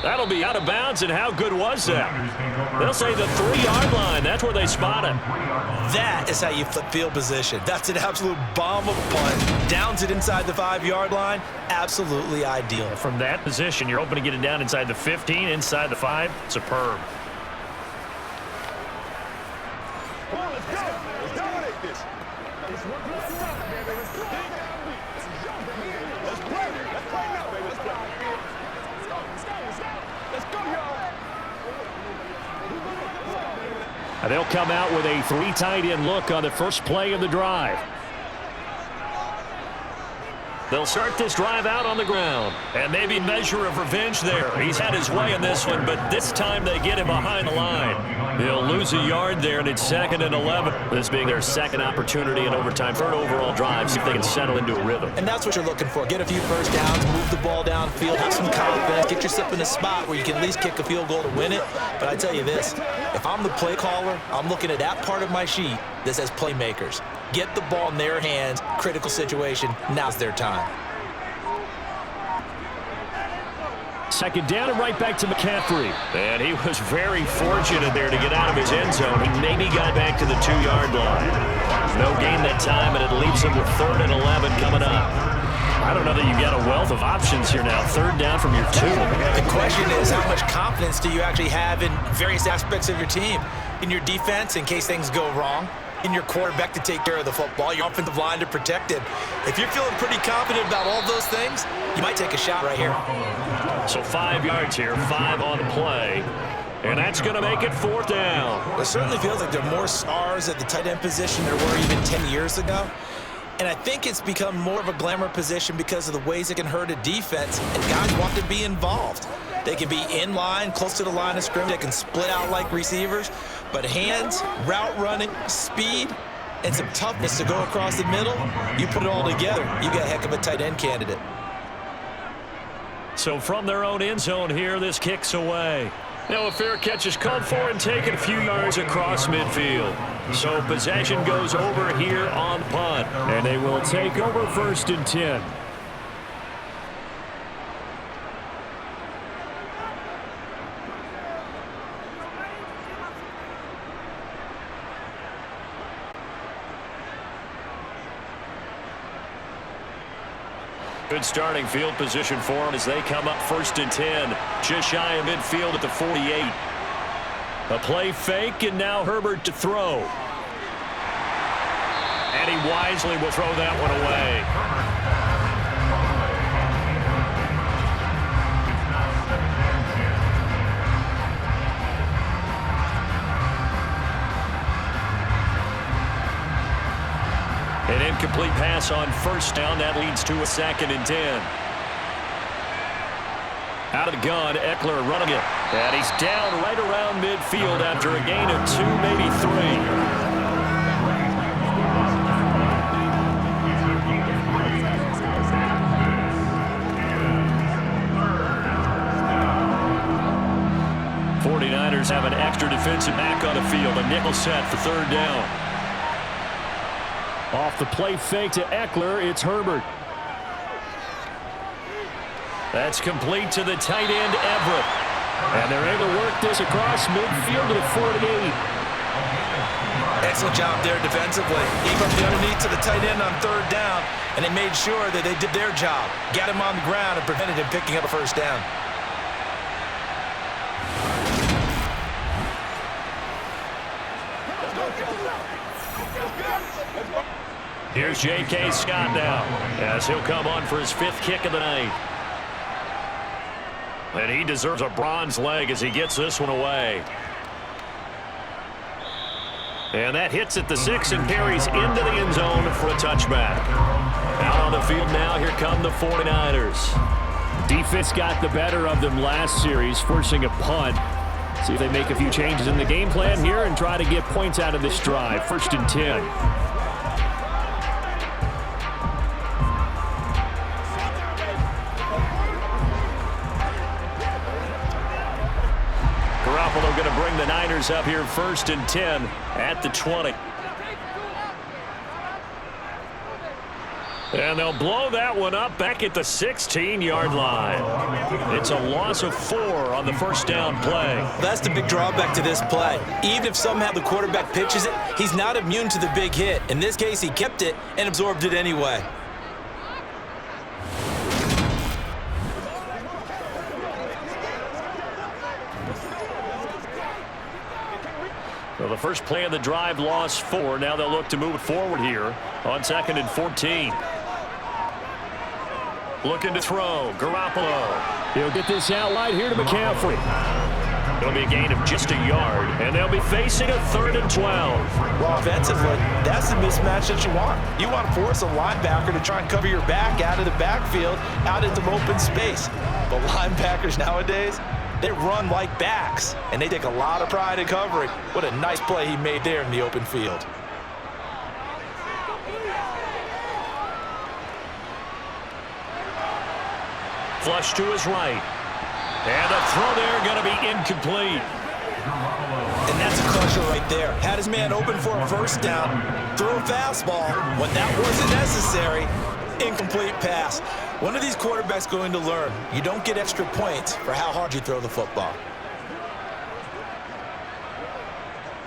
S5: That'll be out of bounds, and how good was that? They'll say the 3-yard line. That's where they spot it.
S3: That is how you flip field position. That's an absolute bomb of a punt. Downs it inside the 5-yard line. Absolutely ideal.
S5: From that position, you're hoping to get it down inside the 15, inside the 5. Superb. And they'll come out with a 3 tight end look on the first play of the drive. They'll start this drive out on the ground. And maybe measure of revenge there. He's had his way in this one, but this time they get him behind the line. He'll lose a yard there, and it's 2nd and 11. This being their 2nd opportunity in overtime. 3rd overall drive, see if they can settle into a rhythm.
S3: And that's what you're looking for. Get a few first downs, move the ball downfield, have some confidence, get yourself in a spot where you can at least kick a field goal to win it. But I tell you this, if I'm the play caller, I'm looking at that part of my sheet that says playmakers. Get the ball in their hands, critical situation, now's their time.
S2: second down and right back to McCaffrey.
S5: And he was very fortunate there to get out of his end zone. He maybe got back to the 2-yard line. No gain that time, and it leaves him with 3rd and 11 coming up.
S2: I don't know that you've got a wealth of options here now. 3rd down from your 2.
S3: The question is, how much confidence do you actually have in various aspects of your team? In your defense, in case things go wrong. In your quarterback to take care of the football. Your offensive line to protect it. If you're feeling pretty confident about all those things, you might take a shot right here.
S5: So 5 yards here, 5 on the play. And that's going to make it 4th down.
S3: It certainly feels like there are more stars at the tight end position than there were even 10 years ago. And I think it's become more of a glamour position because of the ways it can hurt a defense, and guys want to be involved. They can be in line, close to the line of scrimmage. They can split out like receivers. But hands, route running, speed, and some toughness to go across the middle, you put it all together, you got a heck of a tight end candidate.
S5: So from their own end zone here, this kicks away. Now a fair catch is called for and taken a few yards across midfield. So possession goes over here on punt.
S2: And they will take over 1st and 10.
S5: Good starting field position for them as they come up 1st and 10. Just shy of midfield at the 48. A play fake, and now Herbert to throw. And he wisely will throw that one away. An incomplete pass on 1st down. That leads to a 2nd and 10. Out of the gun, Eckler running it. And he's down right around midfield after a gain of 2, maybe 3. '49ers have an extra defensive back on the field. A nickel set for 3rd down.
S2: Off the play fake to Eckler, it's Herbert.
S5: That's complete to the tight end, Everett.
S2: And they're able to work this across midfield to the 48.
S3: Excellent job there defensively. Keep up the underneath to the tight end on 3rd down, and they made sure that they did their job. Got him on the ground and prevented him picking up a 1st down.
S5: Here's J.K. Scott now as he'll come on for his 5th kick of the night. And he deserves a bronze leg as he gets this one away. And that hits at the 6 and carries into the end zone for a touchback. Out on the field now, here come the 49ers.
S2: Defense got the better of them last series, forcing a punt. See if they make a few changes in the game plan here and try to get points out of this drive. 1st and 10.
S5: Garoppolo going to bring the Niners up here 1st and 10 at the 20. And they'll blow that one up back at the 16-yard line. It's a loss of 4 on the 1st down play.
S3: That's the big drawback to this play. Even if somehow the quarterback pitches it, he's not immune to the big hit. In this case, he kept it and absorbed it anyway.
S5: Well, the first play of the drive lost 4. Now they'll look to move it forward here on 2nd and 14. Looking to throw. Garoppolo.
S2: He'll get this out right here to McCaffrey.
S5: It'll be a gain of just a yard, and they'll be facing a 3rd and 12.
S3: Well, offensively, that's the mismatch that you want. You want to force a linebacker to try and cover your back out of the backfield, out into open space. But linebackers nowadays, they run like backs, and they take a lot of pride in covering. What a nice play he made there in the open field.
S5: Flush to his right. And a throw there going to be incomplete.
S3: And that's a crusher right there. Had his man open for a 1st down. Threw a fastball when that wasn't necessary. Incomplete pass. One of these quarterbacks going to learn, you don't get extra points for how hard you throw the football.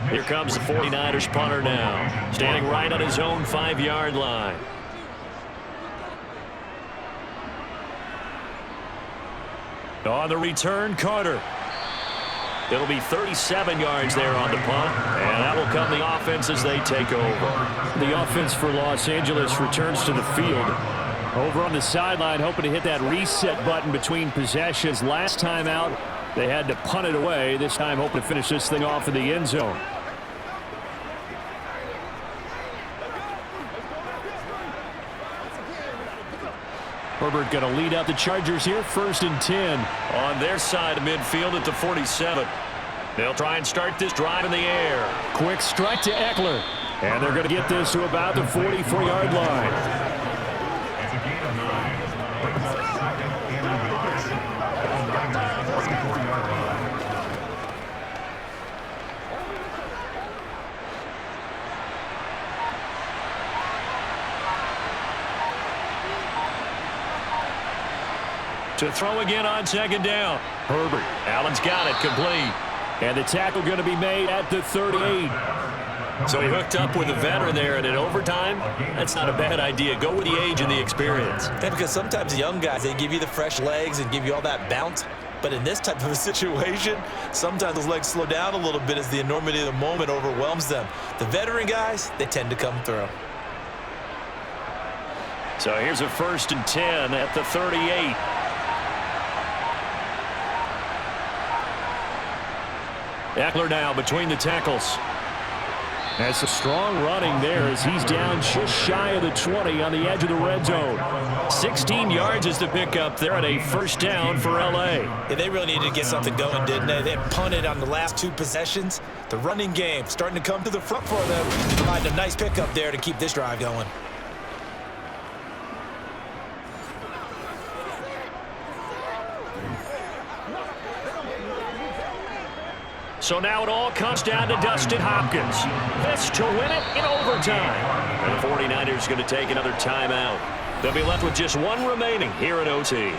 S5: Here comes the 49ers punter now, standing right on his own 5-yard line. On the return, Carter. It'll be 37 yards there on the punt, and that will come the offense as they take over.
S2: The offense for Los Angeles returns to the field. Over on the sideline, hoping to hit that reset button between possessions. Last time out, they had to punt it away. This time, hoping to finish this thing off in the end zone. Herbert going to lead out the Chargers here, 1st and 10.
S5: On their side of midfield at the 47. They'll try and start this drive in the air.
S2: Quick strike to Eckler. And they're going to get this to about the 44-yard line.
S5: To throw again on 2nd down. Herbert. Allen's got it, complete.
S2: And the tackle going to be made at the 38.
S5: So he hooked up with a veteran there, and in overtime, that's not a bad idea. Go with the age and the experience.
S3: Yeah, because sometimes the young guys, they give you the fresh legs and give you all that bounce. But in this type of a situation, sometimes those legs slow down a little bit as the enormity of the moment overwhelms them. The veteran guys, they tend to come through.
S5: So here's a 1st and 10 at the 38. Eckler now between the tackles.
S2: That's a strong running there as he's down just shy of the 20 on the edge of the red zone.
S5: 16 yards is the pickup there at a 1st down for L.A.
S3: Yeah, they really needed to get something going, didn't they? They had punted on the last 2 possessions. The running game starting to come to the front for them. Providing a nice pickup there to keep this drive going.
S5: So now it all comes down to Dustin Hopkins. This to win it in overtime. And the 49ers going to take another timeout. They'll be left with just 1 remaining here at OT.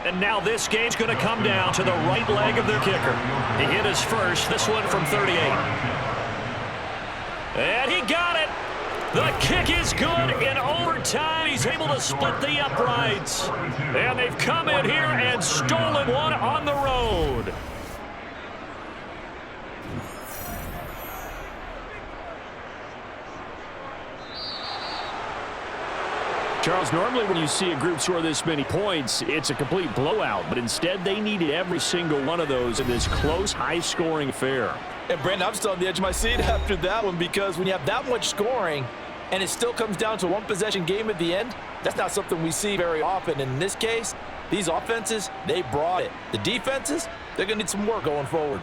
S5: And now this game's going to come down to the right leg of their kicker. He hit his first, this one from 38. And he got it. The kick is good in overtime. He's able to split the uprights. And they've come in here and stolen one on the road.
S2: Charles, normally when you see a group score this many points, it's a complete blowout. But instead, they needed every single one of those in this close, high-scoring affair.
S3: And, Brandon, I'm still on the edge of my seat after that one because when you have that much scoring and it still comes down to a 1-possession game at the end, that's not something we see very often. In this case, these offenses, they brought it. The defenses, they're going to need some work going forward.